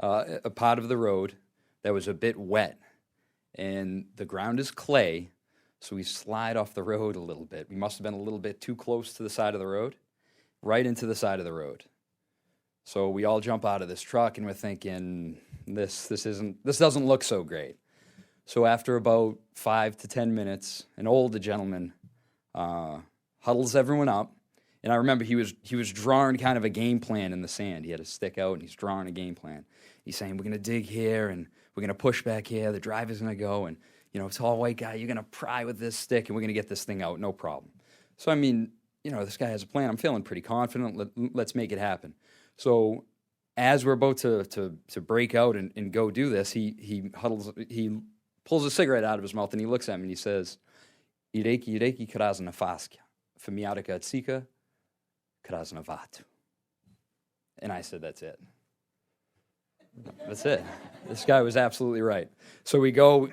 a part of the road that was a bit wet. And the ground is clay, so we slide off the road a little bit. We must have been a little bit too close to the side of the road. Right into the side of the road. So we all jump out of this truck and we're thinking, this doesn't look so great. So after about 5 to 10 minutes, an older gentleman huddles everyone up And I remember he was drawing kind of a game plan in the sand. He had a stick out and he's drawing a game plan. He's saying, we're going to dig here and we're going to push back here. The driver's going to go and, tall white guy, you're going to pry with this stick and we're going to get this thing out, no problem. So, I mean, this guy has a plan. I'm feeling pretty confident. Let's make it happen. So as we're about to break out and go do this, he pulls a cigarette out of his mouth and he looks at me and he says, Ireki krazna faska, femiatica atsika krazna vatu. And I said, that's it. That's it. This guy was absolutely right. So we go,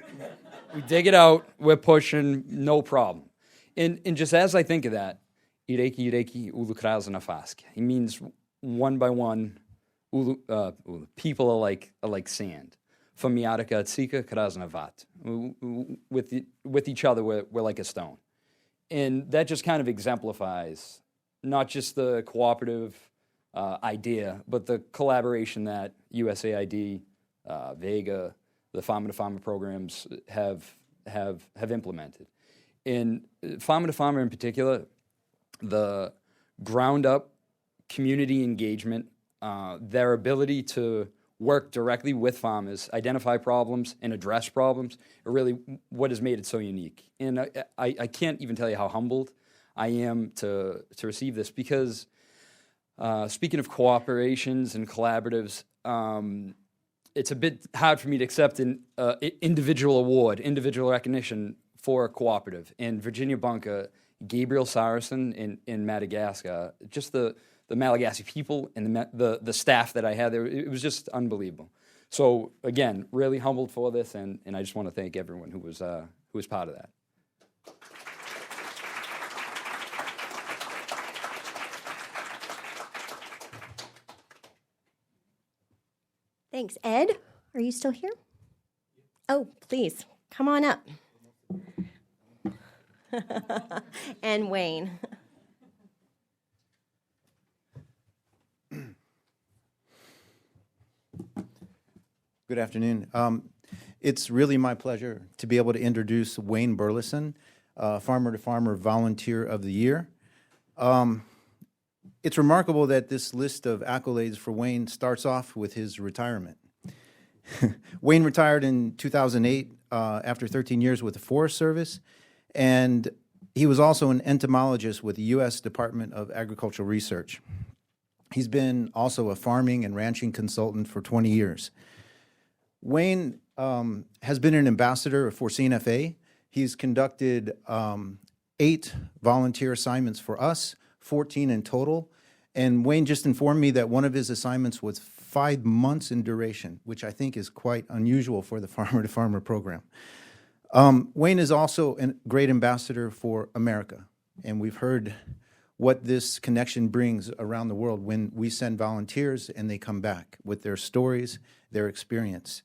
we dig it out, we're pushing, no problem. And just as I think of that, Ireki ulu krazna faska, he means one by one, people are like sand. Famiatica atsika krazna vat. With each other, we're like a stone. And that just kind of exemplifies not just the cooperative idea, but the collaboration that USAID, VEGA, the Farmer to Farmer programs have implemented. In Farmer to Farmer in particular, the ground up community engagement, their ability to work directly with farmers, identify problems, and address problems are really what has made it so unique. And I can't even tell you how humbled I am to receive this because speaking of cooperations and collaboratives, it's a bit hard for me to accept an individual award, individual recognition for a cooperative. And Virginia Bunker, Gabriel Saracen in Madagascar, just the Malagasy people and the staff that I had there, it was just unbelievable. So again, really humbled for this, and I just want to thank everyone who was part of that. Thanks. Ed, are you still here? Oh, please, come on up. And Wayne. Good afternoon. It's really my pleasure to be able to introduce Wayne Burleson, Farmer to Farmer Volunteer of the Year. It's remarkable that this list of accolades for Wayne starts off with his retirement. Wayne retired in 2008 after 13 years with the Forest Service, and he was also an entomologist with the U.S. Department of Agricultural Research. He's been also a farming and ranching consultant for 20 years. Wayne has been an ambassador for CNFA. He's conducted 8 volunteer assignments for us, 14 in total. And Wayne just informed me that one of his assignments was 5 months in duration, which I think is quite unusual for the Farmer to Farmer program. Wayne is also a great ambassador for America. And we've heard what this connection brings around the world when we send volunteers and they come back with their stories, their experience.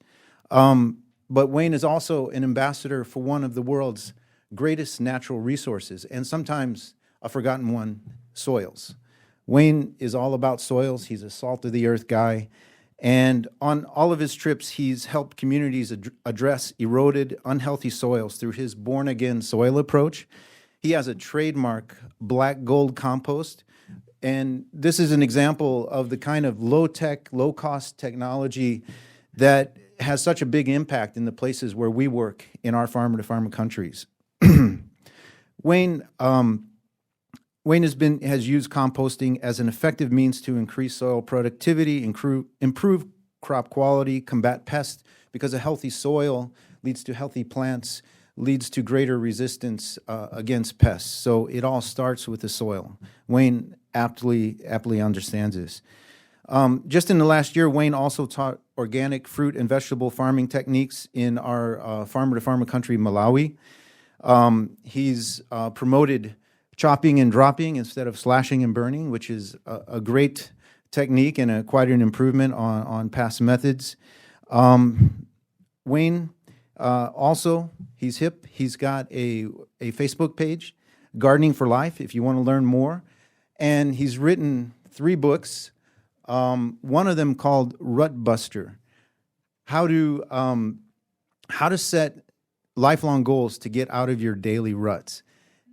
But Wayne is also an ambassador for one of the world's greatest natural resources, and sometimes a forgotten one, soils. Wayne is all about soils. He's a salt-of-the-earth guy. And on all of his trips, he's helped communities address eroded, unhealthy soils through his born-again soil approach. He has a trademark black gold compost. And this is an example of the kind of low-tech, low-cost technology that has such a big impact in the places where we work in our farmer-to-farmer countries. Wayne has used composting as an effective means to increase soil productivity, improve crop quality, combat pests, because a healthy soil leads to healthy plants, leads to greater resistance against pests. So it all starts with the soil. Wayne aptly understands this. Just in the last year, Wayne also taught organic fruit and vegetable farming techniques in our farmer-to-farmer country, Malawi. He's promoted chopping and dropping instead of slashing and burning, which is a great technique and quite an improvement on past methods. Wayne also, he's hip. He's got a Facebook page, Gardening for Life, if you want to learn more. And he's written 3 books. One of them called Rut Buster, how to set lifelong goals to get out of your daily ruts.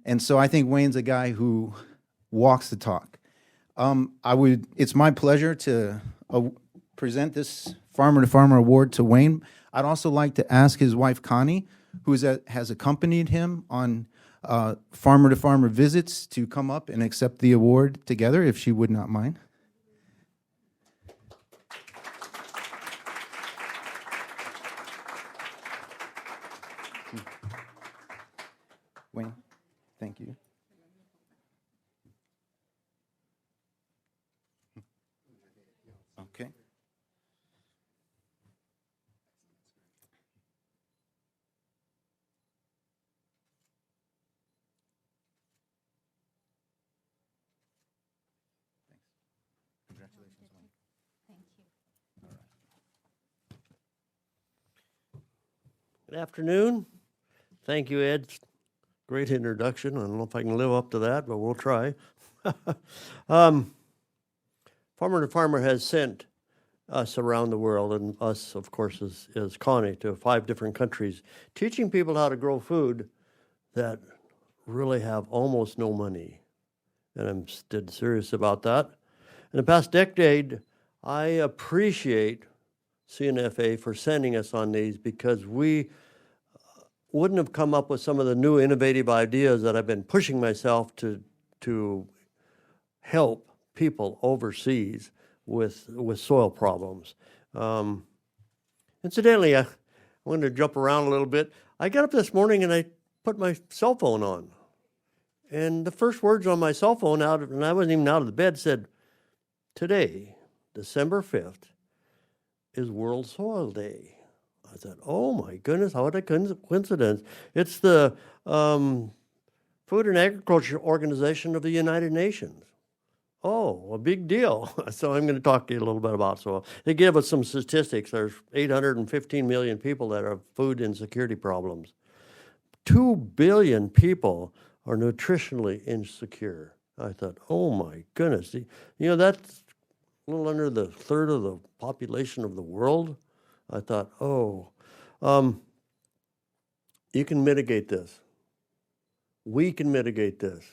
And so I think Wayne's a guy who walks the talk. It's my pleasure to present this Farmer to Farmer Award to Wayne. I'd also like to ask his wife, Connie, who has accompanied him on Farmer to Farmer visits, to come up and accept the award together, if she would not mind. Wayne, thank you. Okay. Congratulations, Wayne. Thank you. Good afternoon. Thank you, Ed. Great introduction. I don't know if I can live up to that, but we'll try. Farmer to Farmer has sent us around the world, and us, of course, is Connie, to 5 different countries, teaching people how to grow food that really have almost no money. And I'm dead serious about that. In the past decade, I appreciate CNFA for sending us on these, because we wouldn't have come up with some of the new innovative ideas that I've been pushing myself to help people overseas with soil problems. Incidentally, I wanted to jump around a little bit. I got up this morning and I put my cell phone on. And the first words on my cell phone, and I wasn't even out of the bed, said, "Today, December 5th, is World Soil Day." I said, oh my goodness, what a coincidence. It's the Food and Agriculture Organization of the United Nations. Oh, a big deal. So I'm going to talk to you a little bit about soil. They give us some statistics. There's 815 million people that have food insecurity problems. 2 billion people are nutritionally insecure. I thought, oh my goodness. You know, that's a little under the third of the population of the world. I thought, you can mitigate this. We can mitigate this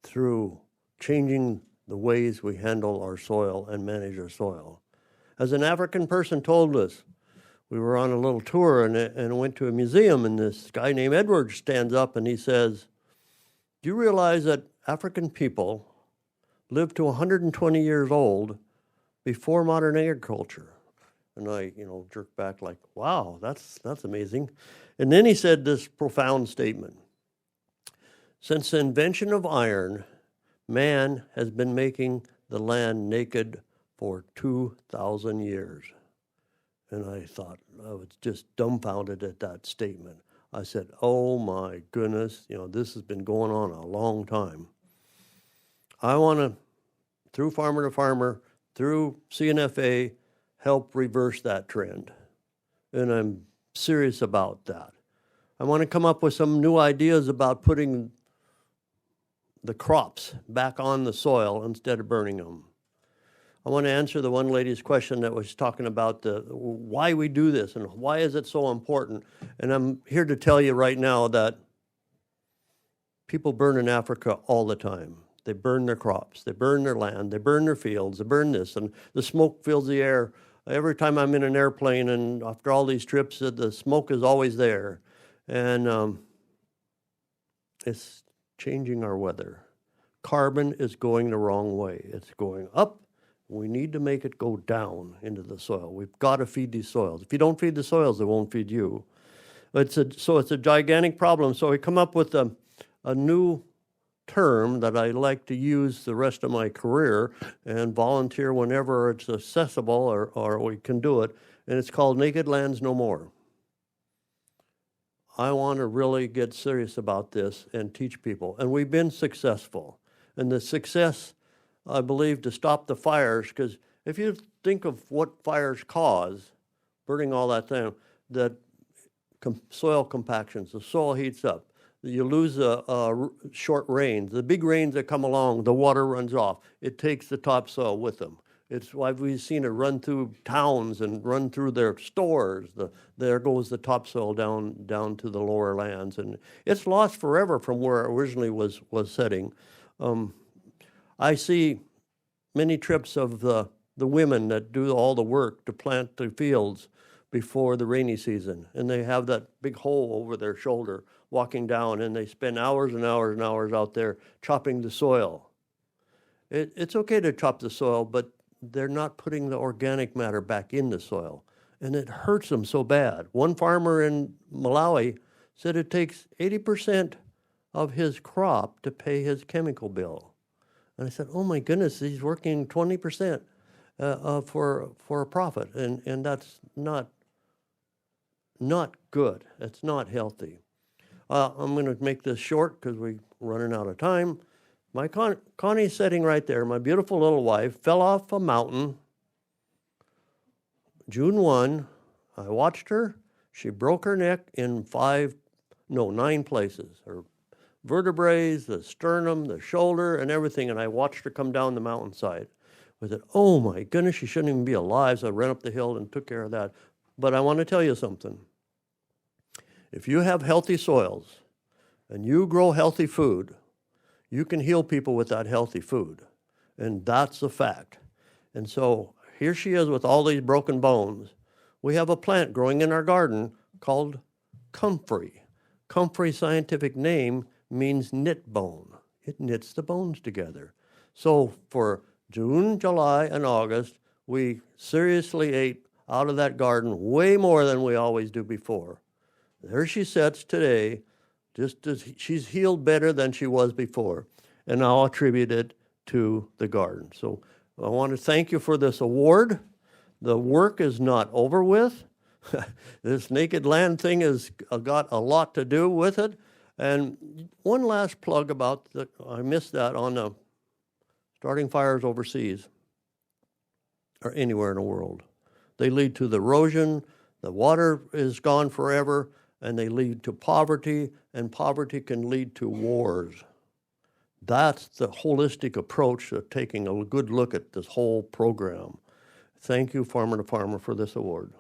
through changing the ways we handle our soil and manage our soil. As an African person told us, we were on a little tour and went to a museum, and this guy named Edward stands up and he says, "Do you realize that African people lived to 120 years old before modern agriculture?" And I, jerked back like, wow, that's amazing. And then he said this profound statement: "Since the invention of iron, man has been making the land naked for 2,000 years." And I thought, I was just dumbfounded at that statement. I said, oh my goodness, this has been going on a long time. I want to, through Farmer to Farmer, through CNFA, help reverse that trend. And I'm serious about that. I want to come up with some new ideas about putting the crops back on the soil instead of burning them. I want to answer the one lady's question that was talking about why we do this and why is it so important. And I'm here to tell you right now that people burn in Africa all the time. They burn their crops, they burn their land, they burn their fields, they burn this, and the smoke fills the air. Every time I'm in an airplane and after all these trips, the smoke is always there. And it's changing our weather. Carbon is going the wrong way. It's going up. We need to make it go down into the soil. We've got to feed these soils. If you don't feed the soils, they won't feed you. So it's a gigantic problem. So we come up with a new term that I like to use the rest of my career and volunteer whenever it's accessible or we can do it, and it's called Naked Lands No More. I want to really get serious about this and teach people, and we've been successful. And the success, I believe, to stop the fires, because if you think of what fires cause, burning all that thing, that soil compactions, the soil heats up, you lose short rains. The big rains that come along, the water runs off. It takes the topsoil with them. It's why we've seen it run through towns and run through their stores. There goes the topsoil down to the lower lands. And it's lost forever from where it originally was setting. I see many trips of the women that do all the work to plant the fields before the rainy season, and they have that big hole over their shoulder walking down, and they spend hours and hours and hours out there chopping the soil. It's okay to chop the soil, but they're not putting the organic matter back in the soil, and it hurts them so bad. One farmer in Malawi said it takes 80% of his crop to pay his chemical bill. And I said, oh my goodness, he's working 20% for a profit, and that's not good. It's not healthy. I'm going to make this short because we're running out of time. My Connie's sitting right there. My beautiful little wife fell off a mountain June 1. I watched her. She broke her neck in 9 places. Her vertebrae, the sternum, the shoulder, and everything. And I watched her come down the mountainside. I said, oh my goodness, she shouldn't even be alive. So I ran up the hill and took care of that. But I want to tell you something. If you have healthy soils and you grow healthy food, you can heal people with that healthy food. And that's a fact. And so here she is with all these broken bones. We have a plant growing in our garden called comfrey. Comfrey scientific name means knit bone. It knits the bones together. So for June, July, and August, we seriously ate out of that garden way more than we always do before. There she sits today, just as she's healed better than she was before, and I'll attribute it to the garden. So I want to thank you for this award. The work is not over with. This Naked Land thing has got a lot to do with it. And one last plug about I missed that on the starting fires overseas or anywhere in the world. They lead to the erosion, the water is gone forever, and they lead to poverty, and poverty can lead to wars. That's the holistic approach of taking a good look at this whole program. Thank you, Farmer to Farmer, for this award.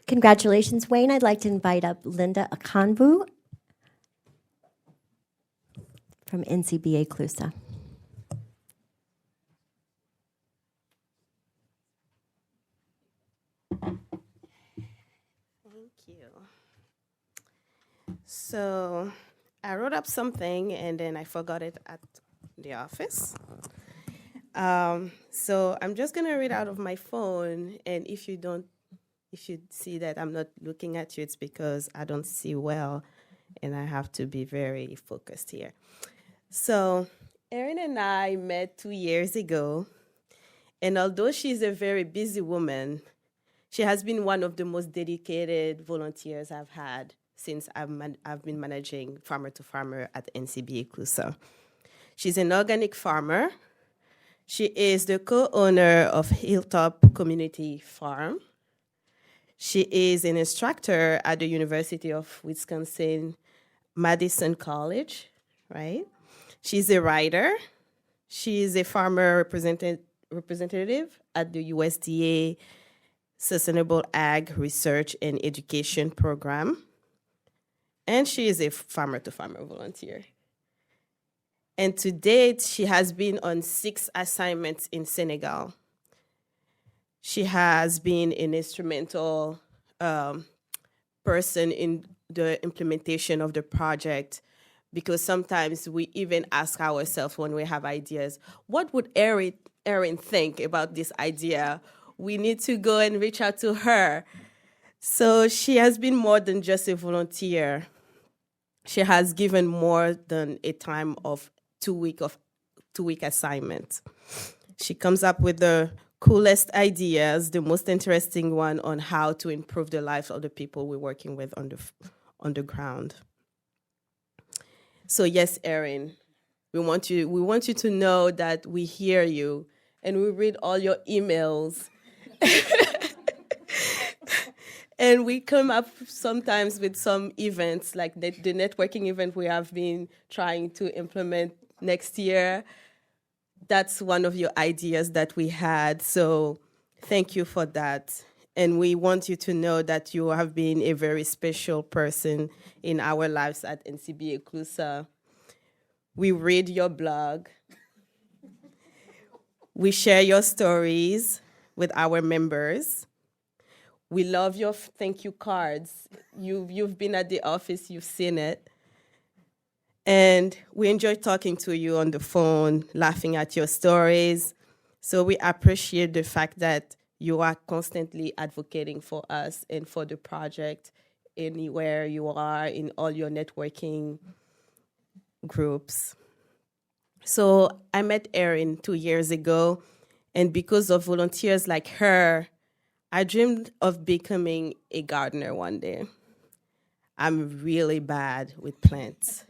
Congratulations, Wayne. I'd like to invite up Linda Akanvu from NCBA CLUSA. So I wrote up something and then I forgot it at the office. So I'm just gonna read out of my phone, and if you see that I'm not looking at you, it's because I don't see well and I have to be very focused here. So Erin and I met 2 years ago, and although she's a very busy woman, she has been one of the most dedicated volunteers I've had since I've been managing Farmer to Farmer at NCBA CLUSA. She's an organic farmer. She is the co-owner of Hilltop Community Farm. She is an instructor at the University of Wisconsin-Madison College, right? She's a writer. She is a farmer representative at the USDA Sustainable Ag Research and Education Program. And she is a farmer-to-farmer volunteer. And to date, she has been on 6 assignments in Senegal. She has been an instrumental person in the implementation of the project, because sometimes we even ask ourselves when we have ideas, what would Erin think about this idea? We need to go and reach out to her. So she has been more than just a volunteer. She has given more than a time of 2-week assignment. She comes up with the coolest ideas, the most interesting one on how to improve the lives of the people we're working with on the ground. So yes, Erin, we want you to know that we hear you and we read all your emails. And we come up sometimes with some events, like the networking event we have been trying to implement next year. That's one of your ideas that we had. So thank you for that. And we want you to know that you have been a very special person in our lives at NCBA CLUSA. We read your blog. We share your stories with our members. We love your thank you cards. You've been at the office, you've seen it. And we enjoy talking to you on the phone, laughing at your stories. So we appreciate the fact that you are constantly advocating for us and for the project anywhere you are in all your networking groups. So I met Erin 2 years ago, and because of volunteers like her, I dreamed of becoming a gardener one day. I'm really bad with plants.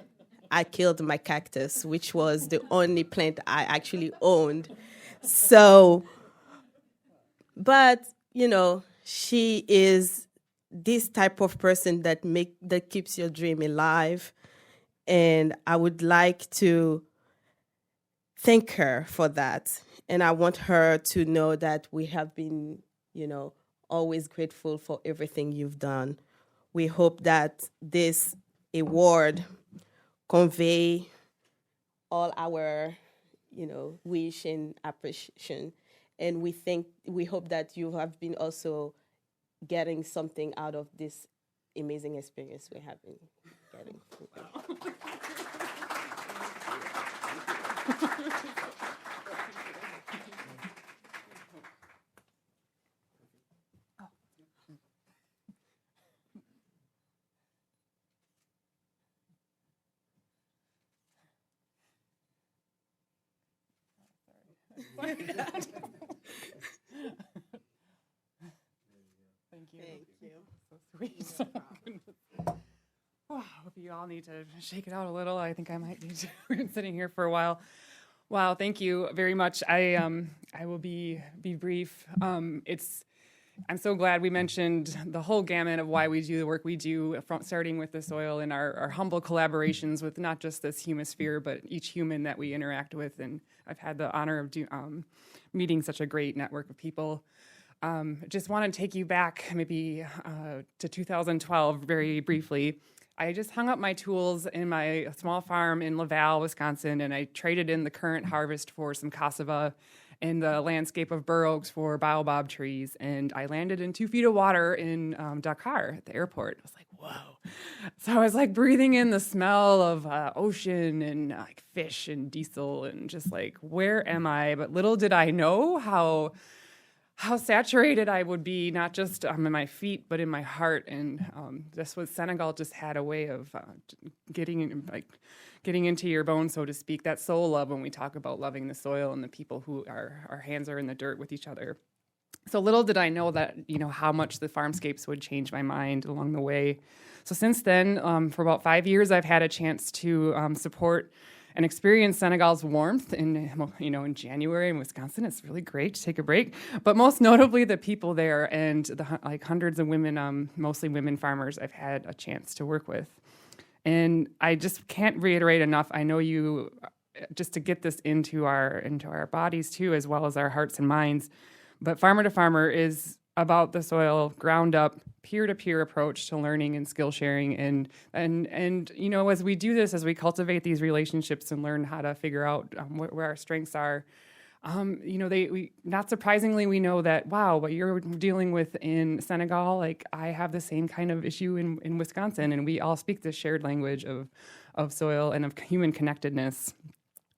I killed my cactus, which was the only plant I actually owned. So, but, you know, she is this type of person that keeps your dream alive. And I would like to thank her for that. And I want her to know that we have been, you know, always grateful for everything you've done. We hope that this award convey all our, you know, wish and appreciation. And we hope that you have been also getting something out of this amazing experience we have been getting. Thank you. Thank you. So sweet. Oh, I hope you all need to shake it out a little. I think I might need to. We've been sitting here for a while. Wow, thank you very much. I will be brief. I'm so glad we mentioned the whole gamut of why we do the work we do, from starting with the soil and our humble collaborations with not just this humosphere, but each human that we interact with. And I've had the honor of meeting such a great network of people. Just want to take you back maybe to 2012 very briefly. I just hung up my tools in my small farm in Laval, Wisconsin, and I traded in the current harvest for some cassava and the landscape of bur oaks for baobab trees. And I landed in 2 feet of water in Dakar at the airport. I was like, whoa. So I was like breathing in the smell of ocean and like fish and diesel and just like, where am I? But little did I know how saturated I would be, not just in my feet, but in my heart. And this was Senegal just had a way of getting into your bones, so to speak, that soul love when we talk about loving the soil and the people who our hands are in the dirt with each other. So little did I know that, you know, how much the farmscapes would change my mind along the way. So since then, for about 5 years, I've had a chance to support and experience Senegal's warmth in January in Wisconsin. It's really great to take a break, but most notably the people there and the hundreds of women, mostly women farmers, I've had a chance to work with. And I just can't reiterate enough. I know you, just to get this into our bodies too, as well as our hearts and minds. But Farmer to Farmer is about the soil, ground up, peer-to-peer approach to learning and skill sharing. And you know, as we do this, as we cultivate these relationships and learn how to figure out where our strengths are, you know, we not surprisingly, we know that, wow, what you're dealing with in Senegal, like I have the same kind of issue in Wisconsin, and we all speak this shared language of soil and of human connectedness,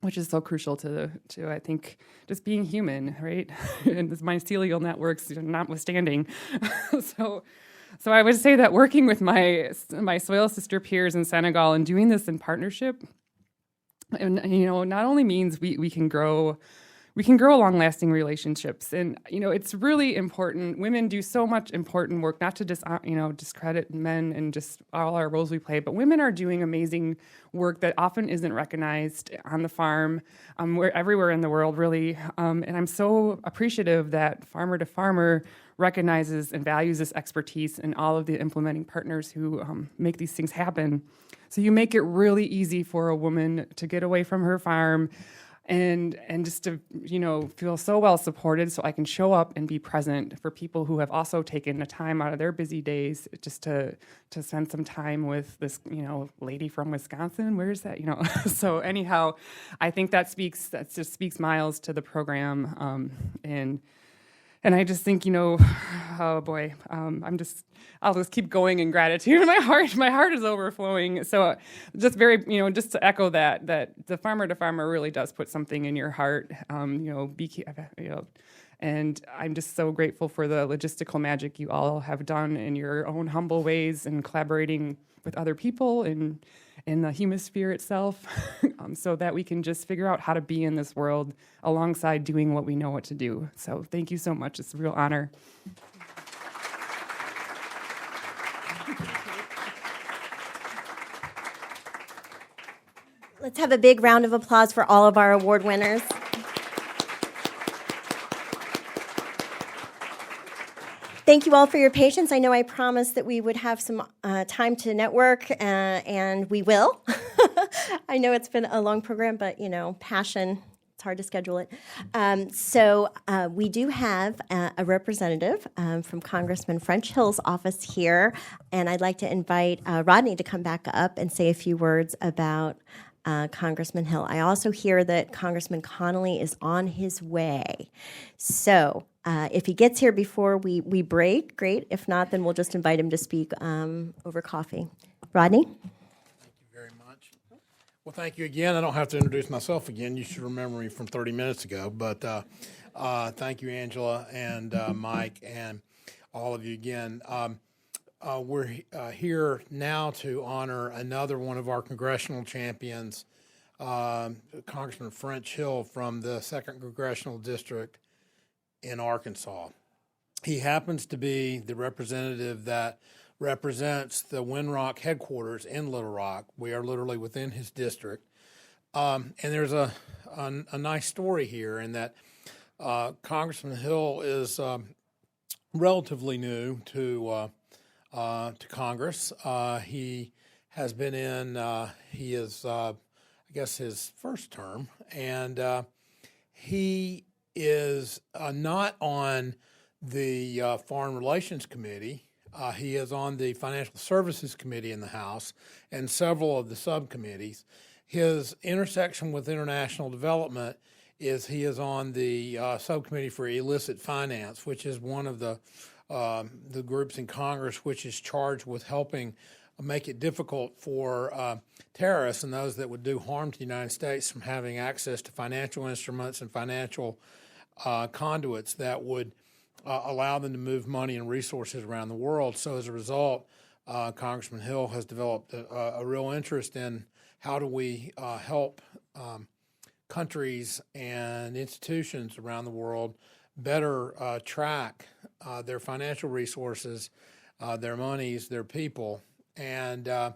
which is so crucial to I think, just being human, right? And this mycelial networks notwithstanding. So I would say that working with my soil sister peers in Senegal and doing this in partnership, and you know, not only means we can grow long-lasting relationships. And, you know, it's really important. Women do so much important work, not to discredit men and just all our roles we play, but women are doing amazing work that often isn't recognized on the farm, everywhere in the world, really. And I'm so appreciative that Farmer to Farmer recognizes and values this expertise and all of the implementing partners who make these things happen. So you make it really easy for a woman to get away from her farm and just to feel so well supported, so I can show up and be present for people who have also taken the time out of their busy days just to spend some time with this lady from Wisconsin. Where is that? So anyhow, I think that just speaks miles to the program, and I just think, oh boy, I'll just keep going in gratitude. My heart is overflowing. So just just to echo that the farmer to farmer really does put something in your heart. And I'm just so grateful for the logistical magic you all have done in your own humble ways and collaborating with other people in the hemisphere itself, so that we can just figure out how to be in this world alongside doing what we know what to do. So thank you so much. It's a real honor. Let's have a big round of applause for all of our award winners. Thank you all for your patience. I know I promised that we would have some time to network, and we will. I know it's been a long program, but, passion, it's hard to schedule it. So we do have a representative from Congressman French Hill's office here, and I'd like to invite Rodney to come back up and say a few words about Congressman Hill. I also hear that Congressman Connolly is on his way. So if he gets here before we break, great. If not, then we'll just invite him to speak over coffee. Rodney? Thank you very much. Well, thank you again. I don't have to introduce myself again. You should remember me from 30 minutes ago. But thank you, Angela and Mike, and all of you again. We're here now to honor another one of our congressional champions, Congressman French Hill from the 2nd Congressional District in Arkansas. He happens to be the representative that represents the Winrock headquarters in Little Rock. We are literally within his district. And there's a nice story here in that Congressman Hill is relatively new to Congress. He has been in, he is, I guess, his first term, and he is not on the Foreign Relations Committee. He is on the Financial Services Committee in the House and several of the subcommittees. His intersection with international development is he is on the subcommittee for illicit finance, which is one of the groups in Congress which is charged with helping make it difficult for terrorists and those that would do harm to the United States from having access to financial instruments and financial conduits that would allow them to move money and resources around the world. So as a result, Congressman Hill has developed a real interest in how do we help countries and institutions around the world better track their financial resources, their monies, their people. And as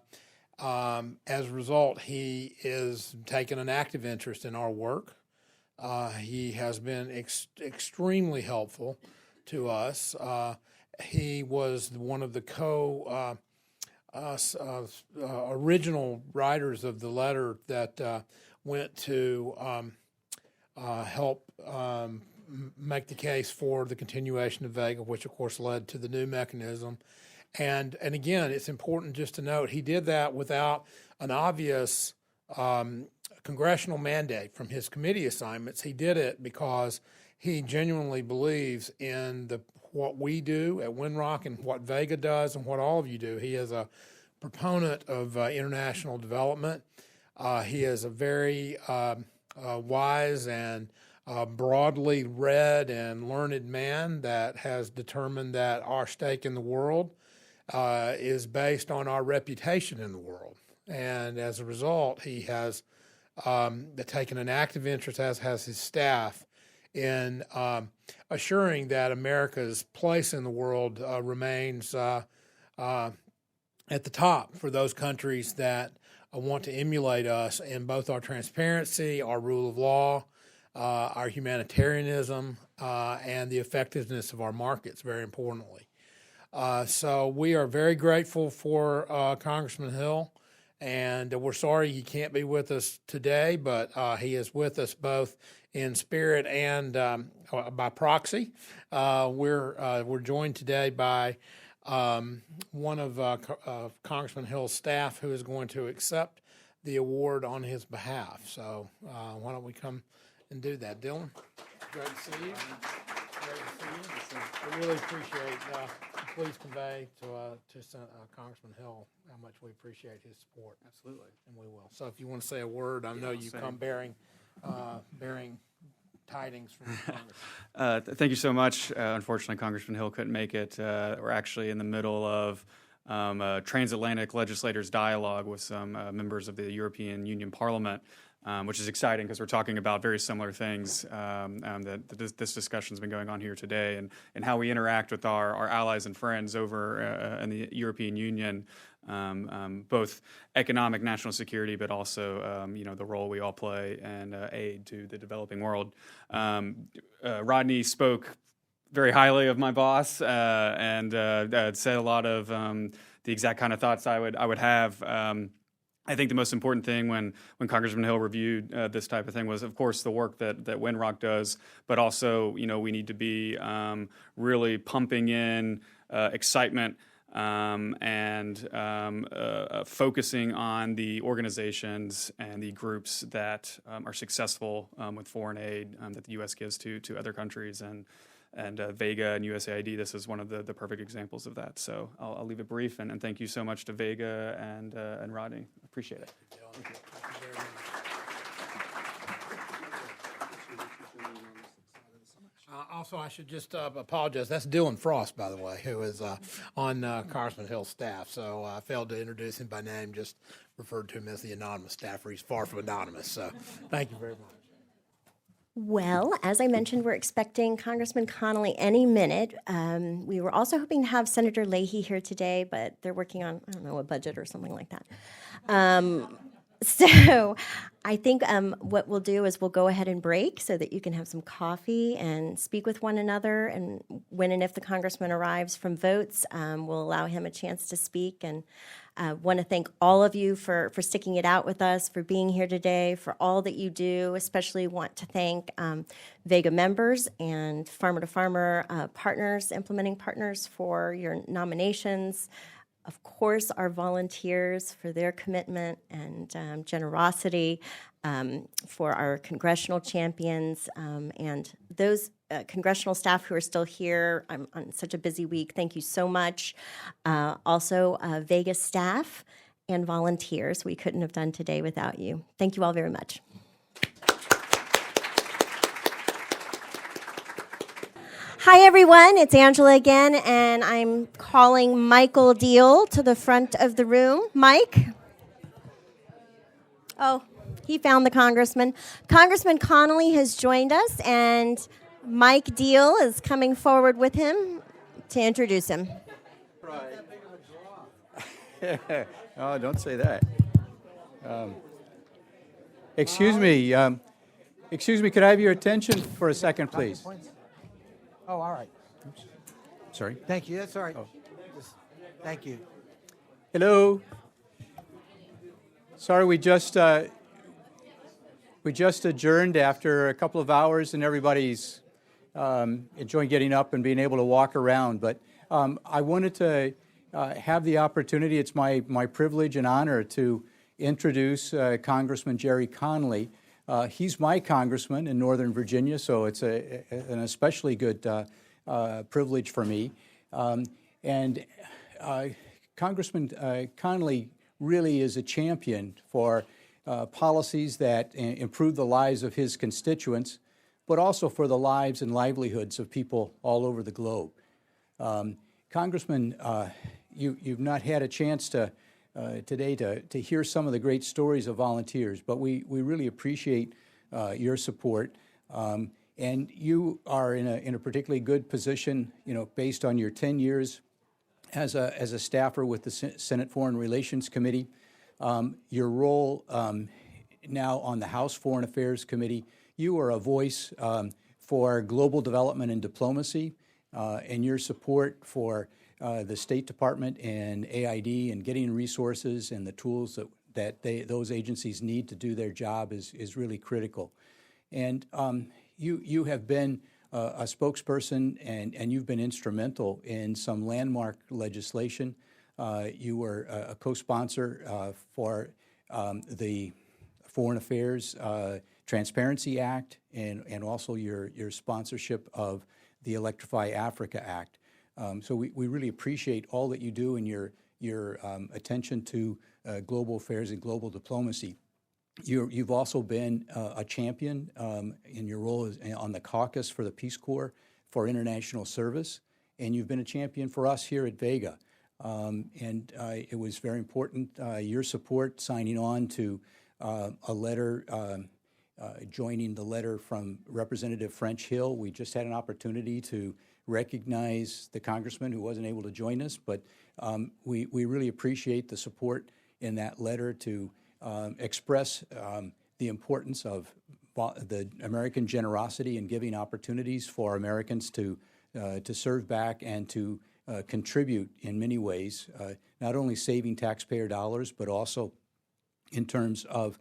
a result, he is taking an active interest in our work. He has been extremely helpful to us. He was one of the original writers of the letter that went to help make the case for the continuation of VEGA, which of course led to the new mechanism. And again, it's important just to note he did that without an obvious congressional mandate from his committee assignments. He did it because he genuinely believes in what we do at Winrock and what VEGA does and what all of you do. He is a proponent of international development. He is a very wise and broadly read and learned man that has determined that our stake in the world is based on our reputation in the world. And as a result, he has taken an active interest, as has his staff, in assuring that America's place in the world remains at the top for those countries that want to emulate us in both our transparency, our rule of law, our humanitarianism, and the effectiveness of our markets, very importantly. So we are very grateful for Congressman Hill, And we're sorry he can't be with us today, but he is with us both in spirit and by proxy. We're joined today by one of Congressman Hill's staff who is going to accept the award on his behalf. So why don't we come and do that, Dylan? Great to see you. Great to see you. We really appreciate. Please convey to Congressman Hill how much we appreciate his support. Absolutely, and we will. So, if you want to say a word, I know you come bearing tidings from Congress. Thank you so much. Unfortunately, Congressman Hill couldn't make it. We're actually in the middle of a transatlantic legislators dialogue with some members of the European Union Parliament, which is exciting because we're talking about very similar things that this discussion's been going on here today, and how we interact with our allies and friends over in the European Union, both economic national security, but also the role we all play in aid to the developing world. Rodney spoke very highly of my boss and said a lot of the exact kind of thoughts I would have. I think the most important thing when Congressman Hill reviewed this type of thing was, of course, the work that Windrock does, but also, we need to be really pumping in excitement and focusing on the organizations and the groups that are successful with foreign aid that the U.S. gives to other countries. And VEGA and USAID, this is one of the perfect examples of that. So I'll leave it brief, and thank you so much to VEGA and Rodney. Appreciate it. Thank you. Also, I should just apologize. That's Dylan Frost, by the way, who is on Congressman Hill's staff. So I failed to introduce him by name, just referred to him as the anonymous staffer. He's far from anonymous. So thank you very much. Well, as I mentioned, we're expecting Congressman Connolly any minute. We were also hoping to have Senator Leahy here today, but they're working on, I don't know, a budget or something like that. So I think what we'll do is we'll go ahead and break so that you can have some coffee and speak with one another. And when and if the congressman arrives from votes, we'll allow him a chance to speak. And want to thank all of you for sticking it out with us, for being here today, for all that you do. Especially want to thank VEGA members and farmer-to-farmer partners, implementing partners for your nominations. Of course, our volunteers for their commitment and generosity, for our congressional champions, and those congressional staff who are still here. I'm on such a busy week. Thank you so much. Also, VEGA staff and volunteers. We couldn't have done today without you. Thank you all very much. Hi, everyone. It's Angela again, and I'm calling Michael Deal to the front of the room. Mike? Oh, he found the congressman. Congressman Connolly has joined us, and Mike Deal is coming forward with him to introduce him. Oh, don't say that. Excuse me. Could I have your attention for a second, please? Oh, all right. Sorry. Thank you. That's all right. Thank you. Hello. Sorry, we just adjourned after a couple of hours, and everybody's enjoying getting up and being able to walk around. But I wanted to have the opportunity. It's my privilege and honor to introduce Congressman Jerry Connolly. He's my congressman in Northern Virginia, so it's an especially good privilege for me. And Congressman Connolly really is a champion for policies that improve the lives of his constituents, but also for the lives and livelihoods of people all over the globe. Congressman, you've not had a chance to today to hear some of the great stories of volunteers, but we really appreciate your support. And you are in a particularly good position, based on your 10 years as a staffer with the Senate Foreign Relations Committee, your role now on the House Foreign Affairs Committee. You are a voice for global development and diplomacy, and your support for the State Department and AID and getting resources and the tools that those agencies need to do their job is really critical. And you have been a spokesperson, and you've been instrumental in some landmark legislation. You were a co-sponsor for the Foreign Affairs Transparency Act, and also your sponsorship of the Electrify Africa Act. So we really appreciate all that you do and your attention to global affairs and global diplomacy. You've also been a champion in your role on the caucus for the Peace Corps for international service, and you've been a champion for us here at VEGA. And it was very important, your support signing on to a letter, joining the letter from Representative French Hill. We just had an opportunity to recognize the congressman who wasn't able to join us, but we really appreciate the support in that letter to express the importance of the American generosity and giving opportunities for Americans to serve back and to contribute in many ways, not only saving taxpayer dollars, but also in terms of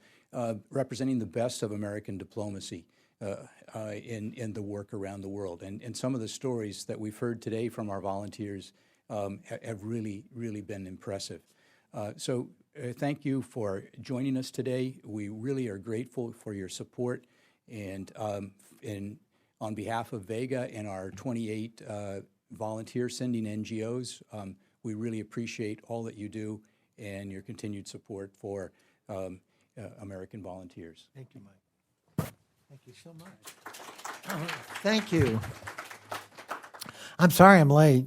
representing the best of American diplomacy in the work around the world. And some of the stories that we've heard today from our volunteers have really, really been impressive. So thank you for joining us today. We really are grateful for your support. And on behalf of VEGA and our 28 volunteer sending NGOs, we really appreciate all that you do and your continued support for American volunteers. Thank you, Mike. Thank you so much. Thank you. I'm sorry I'm late,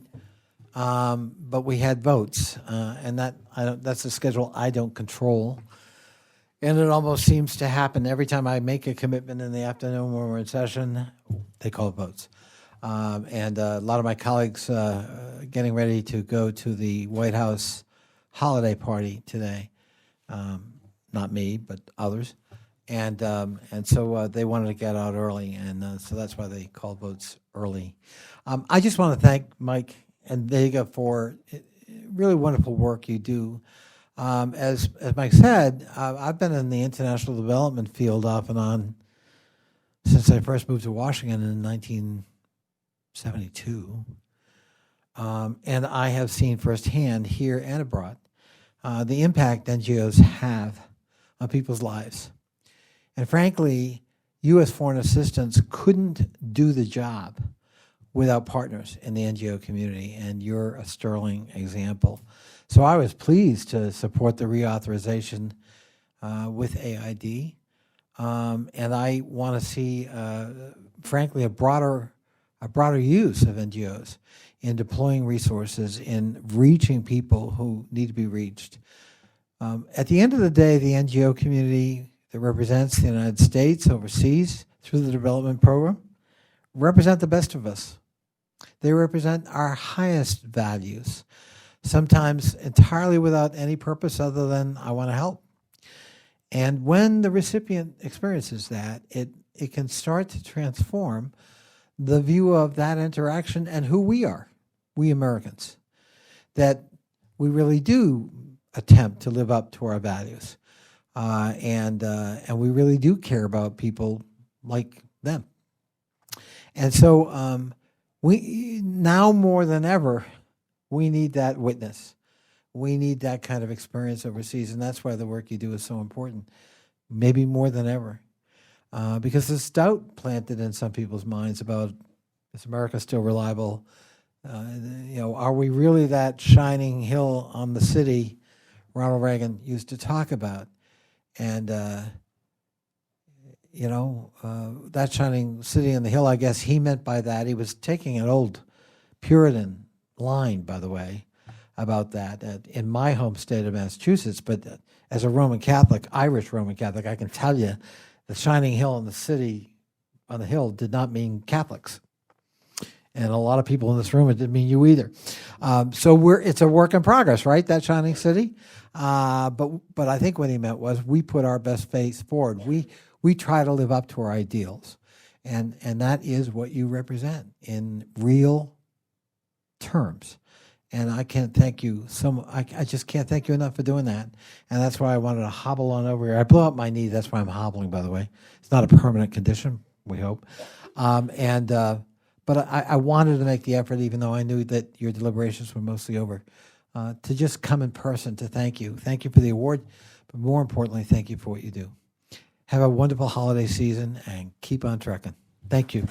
but we had votes, and that's a schedule I don't control. And it almost seems to happen every time I make a commitment in the afternoon when we're in session, they call votes. And a lot of my colleagues getting ready to go to the White House holiday party today. Not me, but others. And so they wanted to get out early, and so that's why they called votes early. I just want to thank Mike and VEGA for really wonderful work you do. As Mike said, I've been in the international development field off and on since I first moved to Washington in 1972. And I have seen firsthand here and abroad the impact NGOs have on people's lives. And frankly, U.S. foreign assistance couldn't do the job without partners in the NGO community, and you're a sterling example. So I was pleased to support the reauthorization with AID, and I want to see, frankly, a broader use of NGOs in deploying resources, in reaching people who need to be reached. At the end of the day, the NGO community that represents the United States overseas through the development program represent the best of us. They represent our highest values, sometimes entirely without any purpose other than I want to help. And when the recipient experiences that, it can start to transform the view of that interaction and who we are, we Americans, that we really do attempt to live up to our values. And we really do care about people like them. And so we now more than ever, we need that witness. We need that kind of experience overseas, and that's why the work you do is so important, maybe more than ever. Because there's doubt planted in some people's minds about, is America still reliable? Are we really that shining hill on the city Ronald Reagan used to talk about? And, that shining city on the hill, I guess he meant by that, he was taking an old Puritan line, by the way, about that in my home state of Massachusetts. But as a Roman Catholic, Irish Roman Catholic, I can tell you the shining hill on the city, on the hill, did not mean Catholics. And a lot of people in this room, it didn't mean you either. So it's a work in progress, right, that shining city? But I think what he meant was we put our best face forward. We try to live up to our ideals. And that is what you represent in real terms. And I can't thank you I just can't thank you enough for doing that. And that's why I wanted to hobble on over here. I blew up my knee. That's why I'm hobbling, by the way. It's not a permanent condition, we hope. But I wanted to make the effort, even though I knew that your deliberations were mostly over, to just come in person to thank you. Thank you for the award, but more importantly, thank you for what you do. Have a wonderful holiday season and keep on trekking. Thank you.